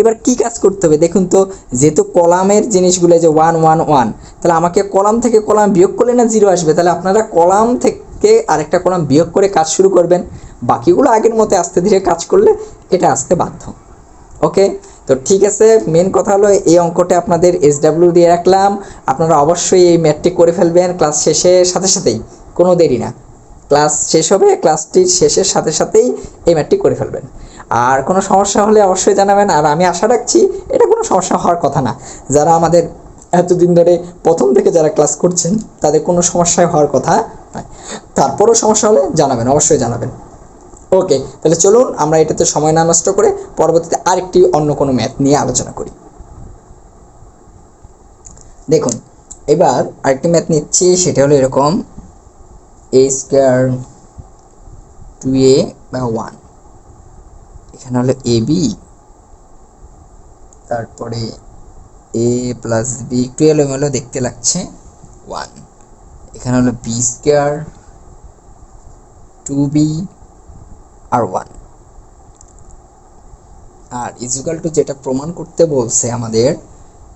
এবার কি কাজ করতে হবে দেখুন তো, যেহেতু কলামের জিনিসগুলো যে 1 1 1, তাহলে আমাকে কলাম থেকে কলাম বিয়োগ করলে না 0 আসবে, তাহলে আপনারা কলাম থেকে আরেকটা কলাম বিয়োগ করে কাজ শুরু করবেন। বাকিগুলো আগের মতো আস্তে ধীরে কাজ করলে এটা আসতে বাধ্য। ওকে, তো ঠিক আছে, মেন কথা হলো এই অঙ্কটা আপনাদের SW দিয়ে রাখলাম, আপনারা অবশ্যই এই ম্যাথটি করে ফেলবেন ক্লাস শেষের সাথে সাথেই, কোনো দেরি না। ক্লাস শেষ হবে, ক্লাসটির শেষের সাথে সাথেই এই ম্যাথটি করে ফেলবেন। আর কোনো সমস্যা হলে অবশ্যই জানাবেন। আর আমি আশা রাখছি এটা কোনো সমস্যা হওয়ার কথা না, যারা আমাদের এতদিন ধরে প্রথম থেকে যারা ক্লাস করছেন তাদের কোনো সমস্যায় হওয়ার কথা নয়। তারপরও সমস্যা হলে জানাবেন, অবশ্যই জানাবেন। ওকে, তাহলে চলুন আমরা এটাতে সময় না নষ্ট করে পরবর্তীতে আরেকটি অন্য কোনো ম্যাথ নিয়ে আলোচনা করি। দেখুন, এবার আরেকটি ম্যাথ নিচ্ছি, সেটা হলো এরকম a² 2a বা 1, এখানে হলো ab, তারপরে a প্লাস b, একটু এলোমেলো দেখতে লাগছে, 1, এখানে হলো b² 2b R 1, R equal to যেটা প্রমাণ করতে বলছে আমাদের,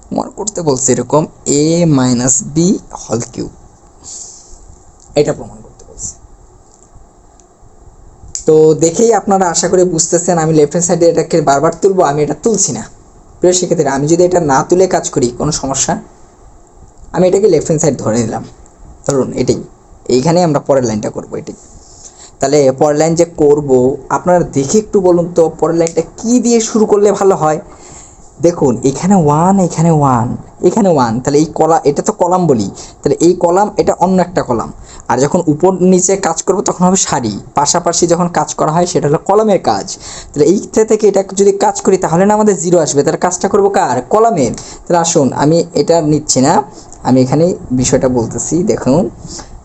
প্রমাণ করতে বলছে এরকম a minus b whole cube, এটা প্রমাণ করতে বলছে। তো দেখেই আপনারা আশা করে বুঝতেছেন আমি লেফট হ্যান্ড সাইডে এটাকে বারবার তুলবো, আমি এটা তুলছি না। প্রিয় শিক্ষার্থীরা, আমি যদি এটা না তুলে কাজ করি কোনো সমস্যা, আমি এটাকে লেফট হ্যান্ড সাইড ধরে নিলাম, ধরুন এটাই, এইখানে আমরা পরের লাইনটা করবো এটাই। তাহলে পরের লাইন যে করব, আপনারা দেখে একটু বলুন তো পরের লাইনটা কি দিয়ে শুরু করলে ভালো হয়। দেখুন এখানে 1, এখানে 1, এখানে 1, তাহলে এই এটা তো কলাম বলি, তাহলে এই কলাম এটা অন্য একটা কলাম। আর যখন উপর নিচে কাজ করব তখন হবে সারি, পাশাপাশি যখন কাজ করা হয় সেটা হলো কলামের কাজ। তাহলে এইটা থেকে এটা যদি কাজ করি তাহলে না আমাদের 0 আসবে, তাহলে কাজটা করব কার? কলামের। তাহলে আসুন আমি এটা নিচ্ছি না, আমি এখানে বিষয়টা বলতেছি। দেখুন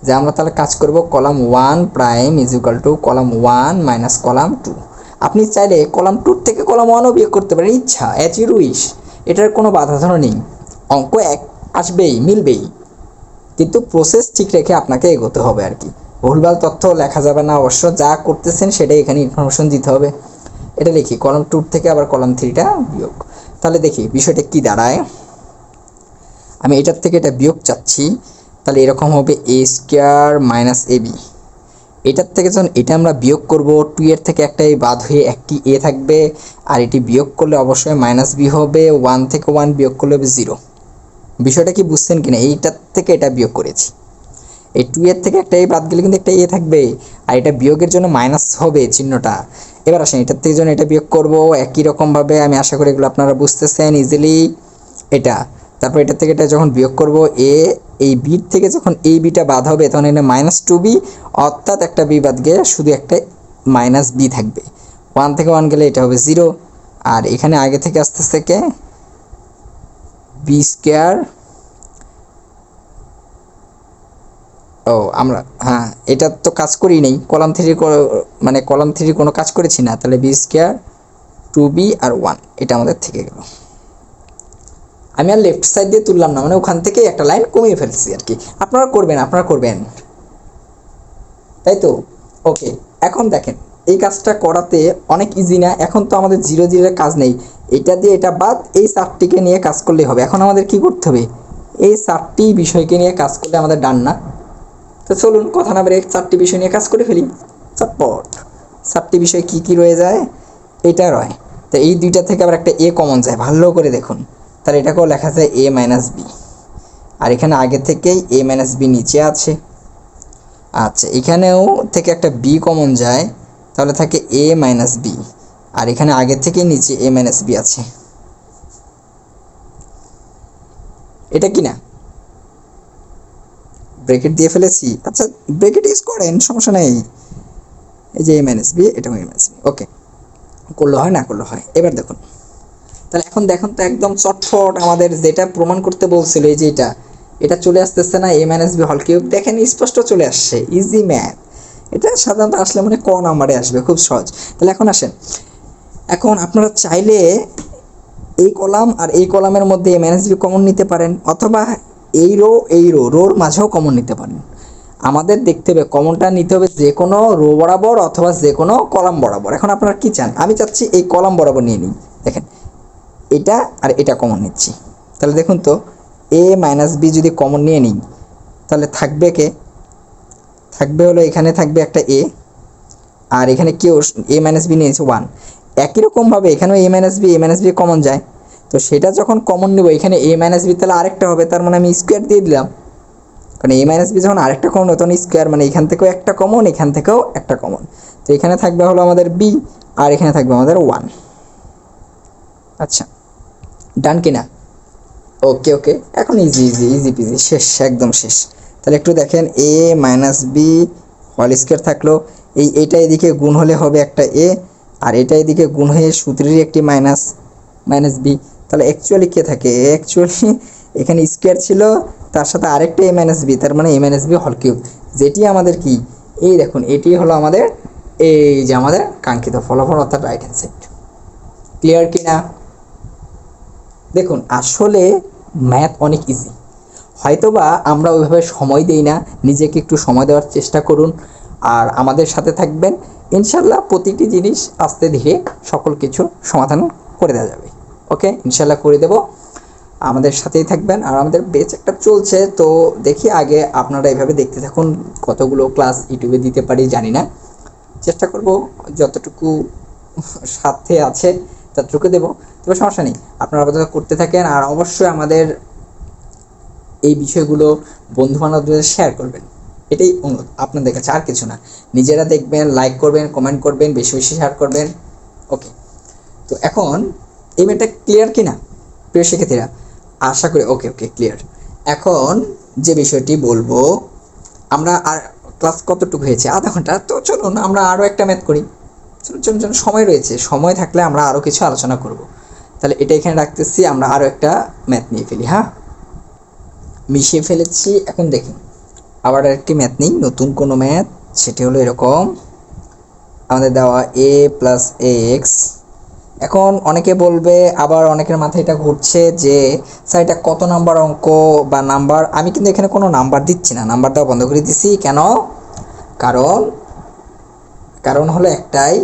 যে আমরা তাহলে কাজ করব column 1 prime is equal to column 1 minus column 2। আপনি চাইলে কলাম 2 থেকে কলাম 1ও বিয়োগ করতে পারেন, ইচ্ছা, অ্যাজ ইউ উইশ, এটার কোনো বাধা ধরা নেই, অঙ্ক এক আসবেই, মিলবেই, কিন্তু প্রসেস ঠিক রেখে আপনাকে এগোতে হবে আর কি। ভুলভাল তথ্য লেখা যাবে না, অবশ্য যা করতেছেন সেটাই এখানে ইনফরমেশন দিতে হবে। এটা লিখি কলাম 2 থেকে আবার কলাম 3টা বিয়োগ। তাহলে দেখি বিষয়টা কি দাঁড়ায়, আমি এটার থেকে এটা বিয়োগ চাচ্ছি, তাহলে এরকম হবে a² মাইনাস ab। এটার থেকে যখন এটা আমরা বিয়োগ করব, 2 এর থেকে একটা a বাদ হয়ে একটি a থাকবে, আর এটি বিয়োগ করলে অবশ্যই মাইনাস b হবে, 1 থেকে 1 বিয়োগ করলে হবে 0। বিষয়টা কি বুঝছেন কিনা? এইটার থেকে এটা বিয়োগ করেছি, এই 2 এর থেকে একটা a বাদ গেলে কিন্তু একটা a থাকবে, আর এটা বিয়োগের জন্য মাইনাস হবে চিহ্নটা। এবার আসেন এটার থেকে যখন এটা বিয়োগ করব, একই রকমভাবে, আমি আশা করি এগুলো আপনারা বুঝতেছেন ইজিলি, এটা, তারপর এটা থেকে এটা যখন বিয়োগ করব, এই বি থেকে যখন এই বিটা বাদ হবে তখন এটা মাইনাস 2b, অর্থাৎ একটা বি বাদ গিয়ে শুধু একটা মাইনাস বি থাকবে। 1 থেকে 1 গেলে এটা হবে 0, আর এখানে আগে থেকে আসতে থেকে b², ও আমরা হ্যাঁ এটা তো কাজ করি নেই, কলাম 3 মানে কলাম 3 কোনো কাজ করেছি না, তাহলে b² 2b আর 1 এটা আমাদের থেকে গেল। আমি আর লেফট সাইড দিয়ে তুললাম না, মানে ওখান থেকে একটা লাইন কমিয়ে ফেলছি আর কি। আপনারা করবেন, তাই তো? ওকে, এখন দেখেন এই কাজটা করাতে অনেক ইজি না? এখন তো আমাদের 0 0 কাজ নেই, এটা দিয়ে এটা বাদ, এই 4টিকে নিয়ে কাজ করলেই হবে। এখন আমাদের কি করতে হবে? এই 4টি বিষয়কে নিয়ে কাজ করলে আমাদের ডান না? তো চলুন কথা না বেরিয়ে 4টি বিষয় নিয়ে কাজ করে ফেলি। চটপট 4টি বিষয় কি কি রয়ে যায়? এটা রয়, তো এই দুইটা থেকে আবার একটা a কমন যায়, ভালো করে দেখুন। তাহলে এটাকেও লেখা যায় a মাইনাস বি, আর এখানে আগে থেকেই a মাইনাস বি নিচে আছে। আচ্ছা, এখানেও থেকে একটা b কমন যায়, তাহলে থাকে a মাইনাস বি, আর এখানে আগে থেকেই নিচে a মাইনাস বি আছে। এটা কি না? ব্র্যাকেট দিয়ে ফেলেছি, আচ্ছা ব্র্যাকেট ইউজ করেন, সমস্যা নেই। এই যে a মাইনাস বি, এটা a মাইনাস বি, ওকে, করলে হয় না করলে হয়। এবার দেখুন, তাহলে এখন দেখুন তো একদম চটফট আমাদের যেটা প্রমাণ করতে বলছিল, এই যে এটা চলে আসতেছে না, a minus b whole cube, দেখেন স্পষ্ট চলে আসছে, ইজি ম্যাথ। এটা সাধারণত আসলে মানে ক নাম্বারে আসবে, খুব সহজ। তাহলে এখন আসেন, এখন আপনারা চাইলে এই কলাম আর এই কলামের মধ্যে a মাইনাস বি কমন নিতে পারেন, অথবা এই রোর মাঝেও কমন নিতে পারেন। আমাদের দেখতে হবে কমনটা নিতে হবে যে কোনো রো বরাবর অথবা যে কোনো কলাম বরাবর। এখন আপনারা কি চান? আমি চাচ্ছি এই কলাম বরাবর নিয়ে নিই। দেখেন এটা আর এটা কমন নিচ্ছি, তাহলে দেখুন তো a মাইনাস বি যদি কমন নিয়ে নিই তাহলে থাকবে কে? থাকবে হলো এখানে থাকবে একটা a, আর এখানে কেউ a মাইনাস বি নিয়েছে 1, একই রকমভাবে এখানেও এ মাইনাস বি কমন যায়, তো সেটা যখন কমন নেব এখানে এ মাইনাস বি তাহলে আরেকটা হবে, তার মানে আমি স্কোয়ার দিয়ে দিলাম, কারণ এ মাইনাস বি যখন আরেকটা কমন তখন স্কোয়ার, মানে এখান থেকেও একটা কমন এখান থেকেও একটা কমন, তো এখানে থাকবে হলো আমাদের বি আর এখানে থাকবে আমাদের 1। আচ্ছা, ডান কিনা? ওকে ওকে, এখন ইজি ইজি ইজি পিজি, শেষ, একদম শেষ। তাহলে একটু দেখেন, এ মাইনাস বি হোল স্কোয়ার থাকলো, এইটা এদিকে গুণ হলে হবে একটা এ, আর এটা এদিকে গুণ হয়ে সূত্রেরই একটি মাইনাস মাইনাস বি, তাহলে অ্যাকচুয়ালি কে থাকে? অ্যাকচুয়ালি এখানে স্কোয়ার ছিল, তার সাথে আরেকটা এ মাইনাস বি, তার মানে এ মাইনাস বি হল কিউব, যেটি আমাদের কি, এই দেখুন এটি হলো আমাদের এই যে আমাদের কাঙ্ক্ষিত ফলাফল, অর্থাৎ রাইট হ্যান্ড সাইড। ক্লিয়ার কিনা? দেখুন আসলে ম্যাথ অনেক ইজি, হয়তোবা আমরা ওইভাবে সময় দেই না, নিজেকে একটু সময় দেওয়ার চেষ্টা করুন আর আমাদের সাথে থাকবেন, ইনশাল্লাহ প্রতিটি জিনিস আস্তে ধীরে সকল কিছু সমাধান করে দেওয়া যাবে। ওকে, ইনশাল্লাহ করে দেব, আমাদের সাথেই থাকবেন। আর আমাদের বেচ একটা চলছে, তো দেখি আগে আপনারা এইভাবে দেখতে থাকুন, কতগুলো ক্লাস ইউটিউবে দিতে পারি জানি না, চেষ্টা করব যতটুকু সাথে আছে ততটুকু দেবো, তবে সমস্যা নেই, আপনারা আপাতত করতে থাকেন। আর অবশ্যই আমাদের এই বিষয়গুলো বন্ধু বান্ধবদের শেয়ার করবেন, এটাই অনুরোধ আপনাদের কাছে, আর কিছু না। নিজেরা দেখবেন, লাইক করবেন, কমেন্ট করবেন, বেশি বেশি শেয়ার করবেন। ওকে, তো এখন এই ম্যাটটা ক্লিয়ার কিনা প্রিয় শিক্ষার্থীরা? আশা করি ওকে ওকে ক্লিয়ার। এখন যে বিষয়টি বলবো, আমরা আর ক্লাস কতটুকু হয়েছে? আধা ঘন্টা, তো চলুন আমরা আরও একটা ম্যাথ করি। চলুন চলুন চলুন, সময় রয়েছে, সময় থাকলে আমরা আরও কিছু আলোচনা করব। তাহলে এটা এখানে রাখতেছি, আমরা আরও একটা ম্যাথ নিয়ে ফেলি। হ্যাঁ, মিশিয়ে ফেলেছি। এখন দেখুন আবার আরেকটি ম্যাথ নিই, নতুন কোনো ম্যাথ, সেটি হলো এরকম, আমাদের দেওয়া এ প্লাস এক্স। এখন অনেকে বলবে, আবার অনেকের মাথায় এটা ঘুরছে যে স্যার এটা কত নাম্বার অঙ্ক বা নাম্বার, আমি কিন্তু এখানে কোনো নাম্বার দিচ্ছি না, নাম্বার দেওয়া বন্ধ করে দিছি। কেন? কারণ কারণ হলো একটাই,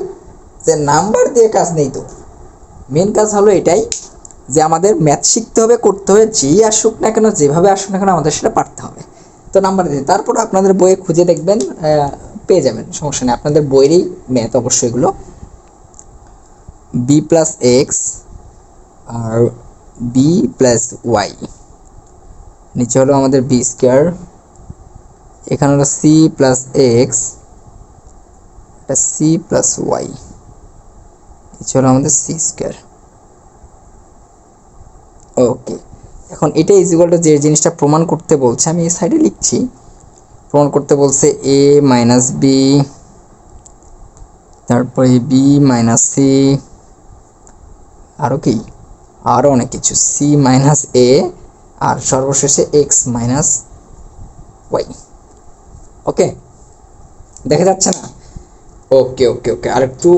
যে নাম্বার দিয়ে কাজ নেই, তো মেন কাজ হলো এটাই যে আমাদের ম্যাথ শিখতে হবে, করতে হবে, যেই আসুক না কেন, যেভাবে আসুক না কেন, আমাদের সেটা পারতে হবে। তো নাম্বার দিয়ে, তারপর আপনাদের বইয়ে খুঁজে দেখবেন, পেয়ে যাবেন, সমস্যা নেই, আপনাদের বইয়েরই ম্যাথ অবশ্যই এগুলো। বি প্লাস এক্স আর বি প্লাস ওয়াই, নিচে হলো আমাদের বি স্কোয়ার, এখানে হলো সি প্লাস এক্স, এটা সি প্লাস ওয়াই, নিচে হলো আমাদের সি স্কোয়ার। ওকে, এখন এটা ইজ ইকুয়াল টু, যে জিনিসটা প্রমাণ করতে বলছে আমি এই সাইডে লিখছি, প্রমাণ করতে বলছে এ মাইনাস বি, তারপরে বি মাইনাস সি, আরও কি, আরও অনেক কিছু, সি মাইনাস এ, আর সর্বশেষে এক্স মাইনাস ওয়াই। ওকে, দেখা যাচ্ছে না? ওকে ওকে ওকে, আর একটু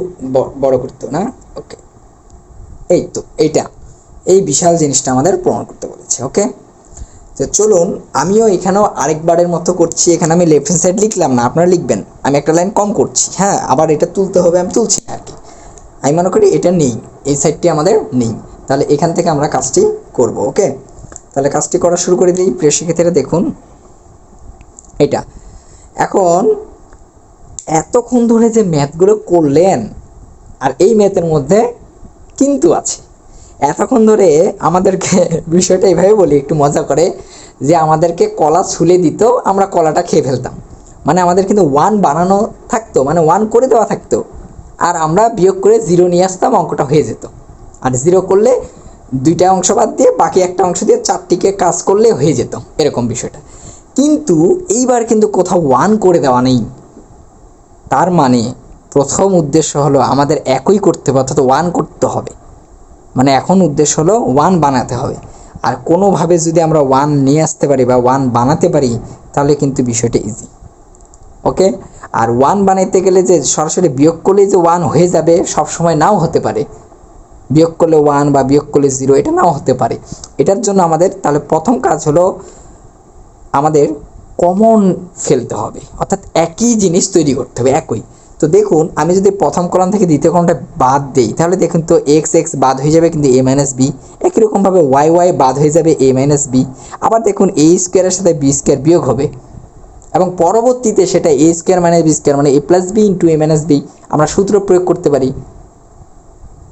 বড় করতে না? ওকে, এই তো এইটা, এই বিশাল জিনিসটা আমাদের প্রমাণ করতে বলেছে। ওকে, তো চলুন আমিও এখানেও আরেকবারের মতো করছি, এখানে আমি লেফট হ্যান্ড সাইড লিখলাম না, আপনারা লিখবেন, আমি একটা লাইন কম করছি। হ্যাঁ, আবার এটা তুলতে হবে, আমি তুলছি না আর কি, আমি মনে করি এটা নেই, এই সাইডটি আমাদের নেই, তাহলে এখান থেকে আমরা কাজটি করব। ওকে, তাহলে কাজটি করা শুরু করে দিই। প্রিয় শিক্ষার্থীরা দেখুন এটা, এখন এতক্ষণ ধরে যে ম্যাথগুলো করলেন, আর এই ম্যাথের মধ্যে কিন্তু আছে, এতক্ষণ ধরে আমাদেরকে বিষয়টা এইভাবে বলি একটু মজা করে, যে আমাদেরকে কলা ছুলে দিত, আমরা কলাটা খেয়ে ফেলতাম, মানে আমাদের কিন্তু ওয়ান বানানো থাকতো, মানে ওয়ান করে দেওয়া থাকতো, আর আমরা বিয়োগ করে জিরো নিয়ে আসতাম, অঙ্কটা হয়ে যেত। আর জিরো করলে দুইটা অংশ বাদ দিয়ে বাকি একটা অংশ দিয়ে চারটিকে কাজ করলে হয়ে যেত, এরকম বিষয়টা। কিন্তু এইবার কিন্তু কোথাও ওয়ান করে দেওয়া নেই, তার মানে প্রথম উদ্দেশ্য হলো আমাদের একই করতে হবে, অর্থাৎ ওয়ান করতে হবে, মানে এখন উদ্দেশ্য হলো ওয়ান বানাতে হবে। আর কোনোভাবে যদি আমরা ওয়ান নিয়ে আসতে পারি বা ওয়ান বানাতে পারি, তাহলে কিন্তু বিষয়টা ইজি। ওকে, আর ওয়ান বানাইতে গেলে যে সরাসরি বিয়োগ করলেই যে ওয়ান হয়ে যাবে, সব সময় নাও হতে পারে, বিয়োগ করলে ওয়ান বা বিয়োগ করলে জিরো, এটা নাও হতে পারে। এটার জন্য আমাদের তাহলে প্রথম কাজ হলো আমাদের কমন ফেলতে হবে, অর্থাৎ একই জিনিস তৈরি করতে হবে, একই। তো দেখুন আমি যদি প্রথম কলাম থেকে দ্বিতীয় কলামটা বাদ দেই, তাহলে দেখুন তো এক্স এক্স বাদ হয়ে যাবে কিন্তু এ মাইনাস বি, একই রকমভাবে ওয়াই ওয়াই বাদ হয়ে যাবে এ মাইনাস বি, আবার দেখুন এ স্কোয়ারের সাথে বি স্কোয়ার বিয়োগ হবে, এবং পরবর্তীতে সেটা এ স্কোয়ার মাইনাস বি স্কোয়ার, মানে এ প্লাস বি ইন্টু এ মাইনাস বি, আমরা সূত্র প্রয়োগ করতে পারি।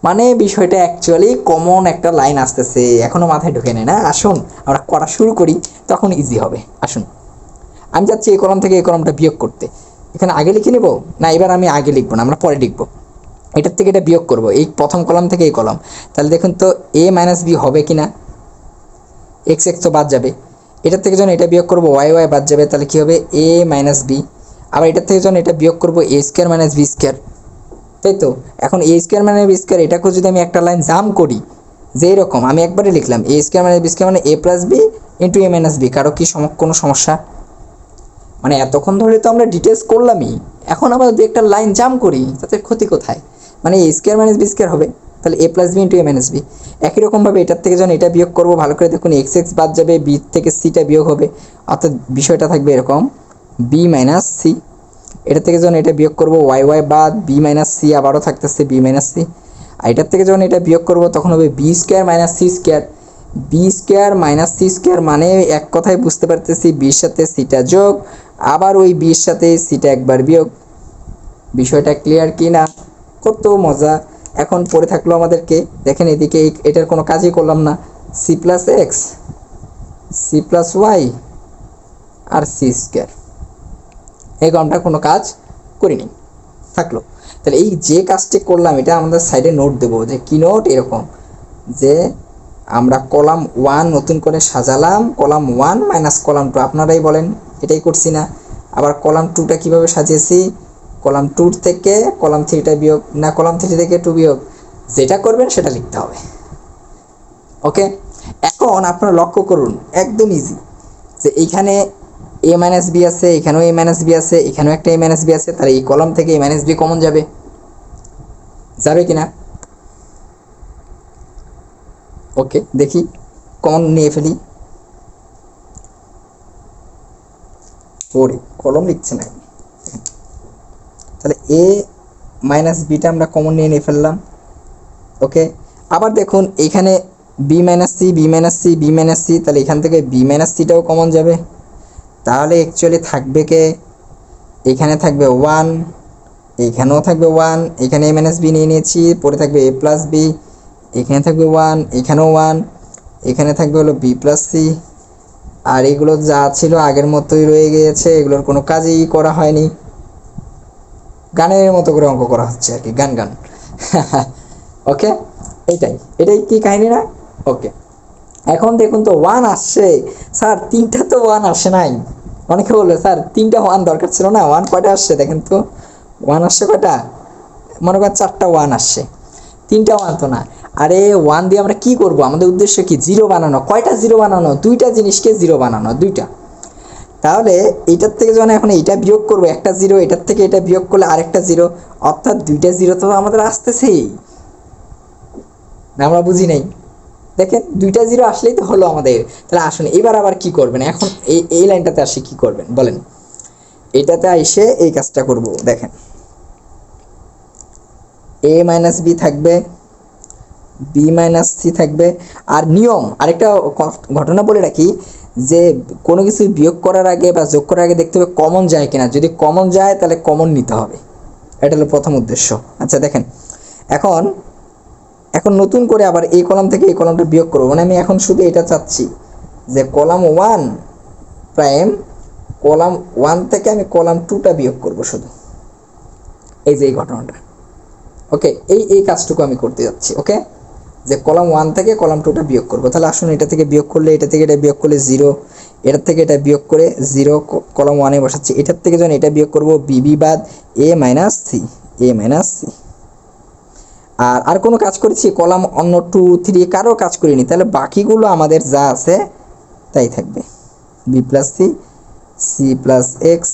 মানে বিষয়টা অ্যাকচুয়ালি কমন একটা লাইন আসতেছে, এখনো মাথায় ঢুকে নেয় না। আসুন আমরা করা শুরু করি, তখন ইজি হবে। আসুন, আমি চাচ্ছি এই কলম থেকে এই কলমটা বিয়োগ করতে। এখানে আগে লিখে নেব না, এবার আমি আগে লিখবো না, আমরা পরে লিখবো। এটার থেকে এটা বিয়োগ করব, এই প্রথম কলম থেকে এই কলম। তাহলে দেখুন তো এ মাইনাস বি হবে কি না, এক্স এক্স তো বাদ যাবে। এটার থেকে যখন এটা বিয়োগ করবো ওয়াই ওয়াই বাদ যাবে, তাহলে কী হবে এ মাইনাস বি। আবার এটার থেকে যখন এটা বিয়োগ করবো এ স্কোয়ার মাইনাস বি স্কোয়ার, তাই তো। এখন এ স্কোয়ার মাইনাস বি স্কোয়ার এটাকেও যদি আমি একটা লাইন জাম করি, যে এরকম আমি একবারে লিখলাম এ স্কোয়ার মাইনাস বি স্কোয়ার মানে এ প্লাস বি ইন্টু এ মাইনাস বি, কারো কি কোনো সমস্যা? মানে এতক্ষণ ধরে তো আমরা ডিটেলস করলামই, এখন আমরা যদি একটা লাইন জাম করি তাতে ক্ষতি কোথায়? মানে এ স্কোয়ার মাইনাস বি স্কোয়ার হবে, তাহলে এ প্লাস বি ইন্টু এ মাইনাস বি। একই রকমভাবে এটার থেকে যখন এটা বিয়োগ করবো, ভালো করে দেখুন এক্স এক্স বাদ যাবে, বি থেকে সিটা বিয়োগ হবে, অর্থাৎ বিষয়টা থাকবে এরকম বি মাইনাস সি। এটার থেকে যখন এটা বিয়োগ করবো ওয়াই ওয়াই বাদ বি মাইনাস সি, আবারও থাকতেছে বি মাইনাস সি। আর এটার থেকে যখন এটা বিয়োগ করবো তখন হবে b square minus c square. B square minus c square মানে এক কথায় বুঝতে পারতেছি বির সাথে সিটা যোগ, আবার ওই বির সাথে সিটা একবার বিয়োগ। বিষয়টা ক্লিয়ার কি না? কত মজা। এখন পড়ে থাকলো আমাদেরকে, দেখেন এদিকে এটার কোনো কাজই করলাম না, c plus x, c plus y আর সি স্কোয়ার, এই কলমটা কোনো কাজ করিনি, থাকলো। তাহলে এই যে কাজটি করলাম এটা আমাদের সাইডে নোট দেবো, যে কি নোট, এরকম যে আমরা কলাম ওয়ান নতুন করে সাজালাম, column one minus column two, আপনারাই বলেন এটাই করছি না? আবার কলাম টুটা কীভাবে সাজিয়েছি, কলাম টুর থেকে কলাম থ্রিটা বিয়োগ, না কলাম থ্রি থেকে টু বিয়োগ, যেটা করবেন সেটা লিখতে হবে। ওকে, এখন আপনারা লক্ষ্য করুন একদম ইজি, যে এইখানে এ মাইনাস বি আছে, এখানেও এ মাইনাস বি আছে, এখানেও একটা এ মাইনাস বি আছে, তাহলে এই কলাম থেকে এ মাইনাস বি কমন যাবে, যাবে কি না? ওকে, দেখি কমন নিয়ে ফেলি। পরে কলম লিখছে না, তাহলে এ মাইনাস বিটা আমরা কমন নিয়ে ফেললাম। ওকে, আবার দেখুন এখানে b minus c, b minus c, b minus c, তাহলে এখান থেকে বি মাইনাস সিটাও কমন যাবে। তাহলে অ্যাকচুয়ালি থাকবে কে, এখানে থাকবে ওয়ান, এখানেও থাকবে ওয়ান, এখানে এ মাইনাস বি নিয়ে নিয়েছি, পরে থাকবে এ প্লাস বি, এখানে থাকবে ওয়ান, এখানেও ওয়ান, এখানে থাকবে হলো বি প্লাস সি। আর এগুলো যা ছিল আগের মতোই রয়ে গিয়েছে, এগুলোর কোনো কাজই করা হয়নি, গানের মতো করে অঙ্ক করা হচ্ছে আর কি, গান গান। ওকে, এটাই কি কাহিনী না? ওকে, এখন দেখুন তো ওয়ান আসছে, স্যার তিনটা তো ওয়ান আসে নাই। অনেকে বলবে স্যার তিনটা ওয়ান দরকার ছিল না, ওয়ান কয়টা আসছে দেখেন তো, ওয়ান আসছে কয়টা? মনে করেন চারটা ওয়ান আসছে, তিনটা ওয়ান তো না। আরে ওয়ান দিয়ে আমরা কি করব, আমাদের উদ্দেশ্য কি, জিরো বানানো। কয়টা জিরো বানানো? দুইটা জিনিসকে জিরো বানানো, দুইটা। তাহলে এটার থেকে যখন এখন এইটা বিয়োগ করবো একটা জিরো, এটার থেকে এটা বিয়োগ করলে আরেকটা জিরো, অর্থাৎ দুইটা জিরো তো আমাদের আসতেছেই, আমরা বুঝি নাই। দেখেন দুইটা জিরো আসলেই তো হলো আমাদের। তাহলে আসুন এবার আবার কি করবেন, এখন এই লাইনটাতে আসি কি করবেন বলেন, এটাতে এসে এই কাজটা করব। দেখেন এ মাইনাস বি থাকবে, বি মাইনাস সি থাকবে। আর নিয়ম আরেকটা ঘটনা বলে রাখি, যে কোনো কিছু বিয়োগ করার আগে বা যোগ করার আগে দেখতে হবে কমন যায় কিনা, যদি কমন যায় তাহলে কমন নিতে হবে, এটা হলো প্রথম উদ্দেশ্য। আচ্ছা দেখেন, এখন নতুন করে আবার এই কলাম থেকে এই কলামটা বিয়োগ করবো, মানে আমি এখন শুধু এটা চাচ্ছি যে column one prime, column one থেকে আমি কলাম টুটা বিয়োগ করব শুধু, এই যে এই ঘটনাটা। ওকে, এই কাজটুকু আমি করতে যাচ্ছি। ওকে, যে কলাম ওয়ান থেকে কলাম টুটা বিয়োগ করবো। তাহলে আসুন এটা থেকে বিয়োগ করলে, এটা থেকে এটা বিয়োগ করলে জিরো, এটার থেকে এটা বিয়োগ করে জিরো কলাম ওয়ানে বসাচ্ছি। এটার থেকে যখন এটা বিয়োগ করবো বিবি বাদ এ মাইনাস সি, এ মাইনাস সি। আর কোনো কাজ করেছি কলাম অন্য টু থ্রি কারো কাজ করিনি, তাহলে বাকিগুলো আমাদের যা আছে তাই থাকবে, b plus c, c plus x,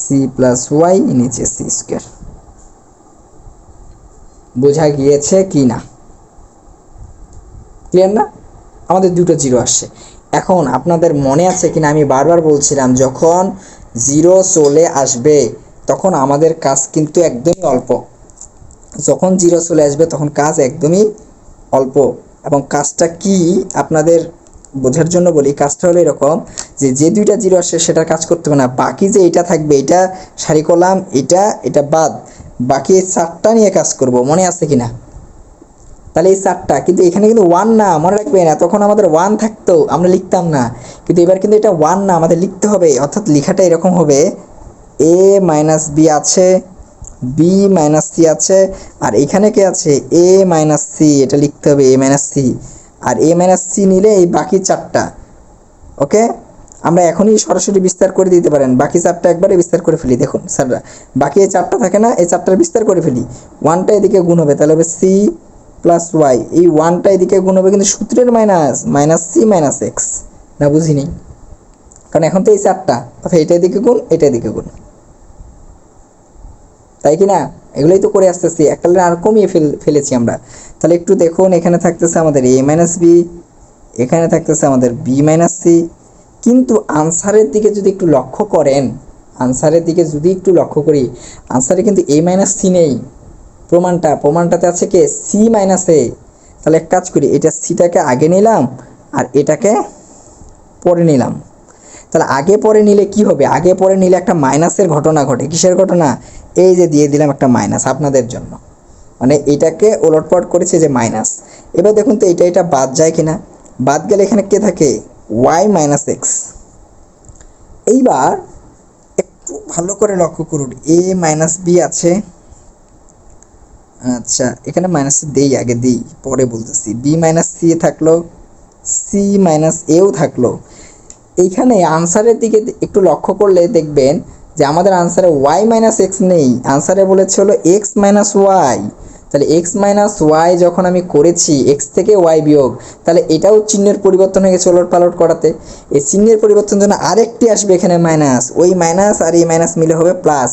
c plus y, নিচে সি স্কোয়ার। বোঝা গিয়েছে কি না? ক্লিয়ার না? আমাদের দুটো জিরো আসছে। এখন আপনাদের মনে আছে কিনা, আমি বারবার বলছিলাম যখন জিরো চলে আসবে তখন আমাদের কাজ কিন্তু একদমই অল্প, যখন জিরো চলে আসবে তখন কাজ একদমই অল্প। এবং কাজটা কি আপনাদের বোঝার জন্য বলি, কাজটা হলো এরকম যে দুইটা জিরো আসছে সেটার কাজ করতে হবে না, বাকি যে এটা থাকবে এটা সারি কলাম, এটা বাদ, বাকি এই চারটা নিয়ে কাজ করব, মনে আছে কিনা? তাহলে এই 4টা, কিন্তু এখানে কিন্তু 1 না, মনে রাখবেন এতক্ষণ আমাদের 1 থাকতো আমরা লিখতাম না, কিন্তু এবার কিন্তু এটা 1 না, আমাদের লিখতে হবে। অর্থাৎ লেখাটা এরকম হবে a মাইনাস বি আছে, b মাইনাস সি আছে, আর এখানে কি আছে a মাইনাস সি, এটা লিখতে হবে a মাইনাস সি। আর a মাইনাস সি নিলে এই বাকি 4টা। ওকে, আমরা এখনই সরাসরি বিস্তার করে দিতে পারেন, বাকি 4টা একবারে বিস্তার করে ফেলি। দেখুন স্যার, বাকি এই 4টা থাকে না, এই 4টার বিস্তার করে ফেলি। 1টা এদিকে গুণ হবে, তাহলে হবে সি প্লাস ওয়াই, এই 1টা এদিকে গুণ হবে কিন্তু সূত্রের minus, minus c minus x. না বুঝিনি, কারণ এখন তো এই 4টা, অর্থাৎ এটা এদিকে গুণ, এটা এদিকে গুণ, তাই কি না? এগুলোই তো করে আসতেছি, একটা লাইন আর কমিয়ে ফেলেছি আমরা। তাহলে একটু দেখুন, এখানে থাকতেছে আমাদের a মাইনাস বি, এখানে থাকতেছে আমাদের b মাইনাস সি। কিন্তু আনসারের দিকে যদি একটু লক্ষ্য করেন, আনসারের দিকে যদি একটু লক্ষ্য করি, আনসারে কিন্তু a মাইনাস সি নেই, প্রমাণটাতে আছে কে c মাইনাস এ। তাহলে এক কাজ করি, এটা সিটাকে আগে নিলাম আর এটাকে পরে নিলাম। তাহলে আগে পরে নিলে কি হবে, আগে পরে নিলে একটা মাইনাসের ঘটনা ঘটে। কিসের ঘটনা? এই যে দিয়ে দিলাম একটা মাইনাস আপনাদের জন্য, মানে এটাকে ওলটপালট করেছে যে মাইনাস। এবার দেখুন তো এটা বাদ যায় কিনা, বাদ গেলে এখানে কে থাকে y মাইনাস এক্স। এইবার একটু ভালো করে লক্ষ্য করুন, a মাইনাস বি আছে, আচ্ছা এখানে মাইনাস দেই, আগে দিই পরে বলতেছি। b মাইনাস সি থাকলো, c মাইনাস এও থাকলো। এইখানে আনসারের দিকে একটু লক্ষ্য করলে দেখবেন যে আমাদের আনসারে y মাইনাস এক্স নেই, আনসারে বলেছে হলো x মাইনাস ওয়াই। তাহলে x মাইনাস ওয়াই যখন আমি করেছি, x থেকে y বিয়োগ, তাহলে এটাও চিহ্নের পরিবর্তন হয়ে গেছে ওলট পালট করাতে। এই চিহ্নের পরিবর্তন জন্য আরেকটি আসবে এখানে মাইনাস, ওই মাইনাস আর এই মাইনাস মিলে হবে প্লাস।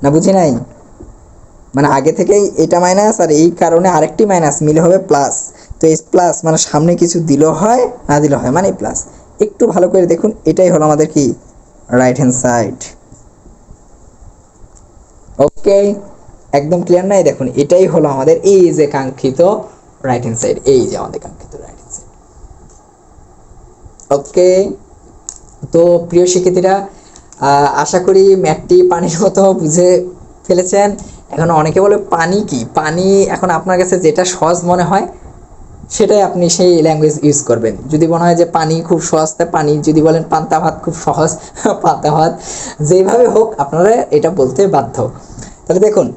না বুঝি নাই, মানে আগে থেকেই এটা মাইনাস আর এই কারণে আরেকটি মাইনাস মিলে হবে প্লাস। তো এই প্লাস মানে সামনে কিছু দিলেও হয়, না দিলেও হয়, মানে প্লাস। একটু ভালো করে দেখুন, এটাই হলো আমাদের কি রাইট হ্যান্ড সাইড। ওকে, একদম ক্লিয়ার নাই? দেখুন এটাই হলো আমাদের এই যে কাঙ্ক্ষিত রাইট হ্যান্ড সাইড, এই যে আমাদের কাঙ্ক্ষিত রাইট হ্যান্ড সাইড। ওকে, তো প্রিয় শিক্ষার্থীরা, আশা করি ম্যাথটি পানির মতো বুঝে ফেলেছেন। এখন অনেকে বলে পানি কি, পানি এখন আপনার কাছে যেটা সহজ মনে হয় সেটাই আপনি সেই ল্যাঙ্গুয়েজ ইউজ করবেন। যদি মনে হয় যে পানি খুব সহজ, তাই পানি। যদি বলেন পান্তা ভাত খুব সহজ, পান্তা ভাত। যেভাবে হোক আপনারা এটা বলতে বাধ্য। তাহলে দেখুন,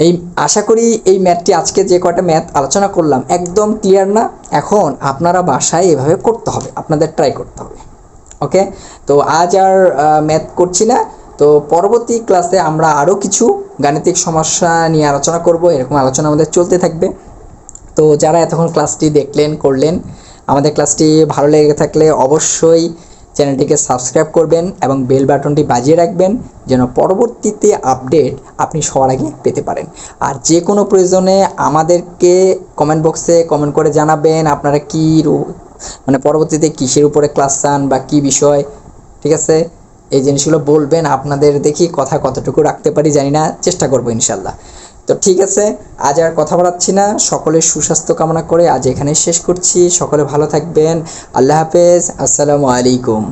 এই আশা করি এই ম্যাথটি, আজকে যে কয়টা ম্যাথ আলোচনা করলাম একদম ক্লিয়ার না? এখন আপনারা বাসায় এভাবে করতে হবে, আপনাদের ট্রাই করতে হবে। ওকে, তো আজ আর ম্যাথ করছি না। তো পরবর্তী ক্লাসে আমরা আরও কিছু গাণিতিক সমস্যা নিয়ে আলোচনা করব, এরকম আলোচনা আমাদের চলতে থাকবে। তো যারা এতক্ষণ ক্লাসটি দেখলেন, করলেন, আমাদের ক্লাসটি ভালো লেগে থাকলে অবশ্যই চ্যানেলটিকে সাবস্ক্রাইব করবেন এবং বেল বাটনটি বাজিয়ে রাখবেন, যেন পরবর্তীতে আপডেট আপনি সবার আগে পেতে পারেন। আর যে কোনো প্রয়োজনে আমাদেরকে কমেন্ট বক্সে কমেন্ট করে জানাবেন আপনারা কী মানে পরবর্তীতে কিসের উপরে ক্লাস চান বা কী বিষয়। ঠিক আছে, এই জিনিসগুলো বলবেন। আপনাদের দেখি কথা কতটুকু রাখতে পারি জানি না, চেষ্টা করবো ইনশাল্লাহ। তো ঠিক আছে, আজ আর কথা বাড়াচ্ছি না, সকলের সুস্বাস্থ্য কামনা করে আজ এখানে শেষ করছি। সকলে ভালো থাকবেন, আল্লাহ হাফেজ, আসসালামু আলাইকুম।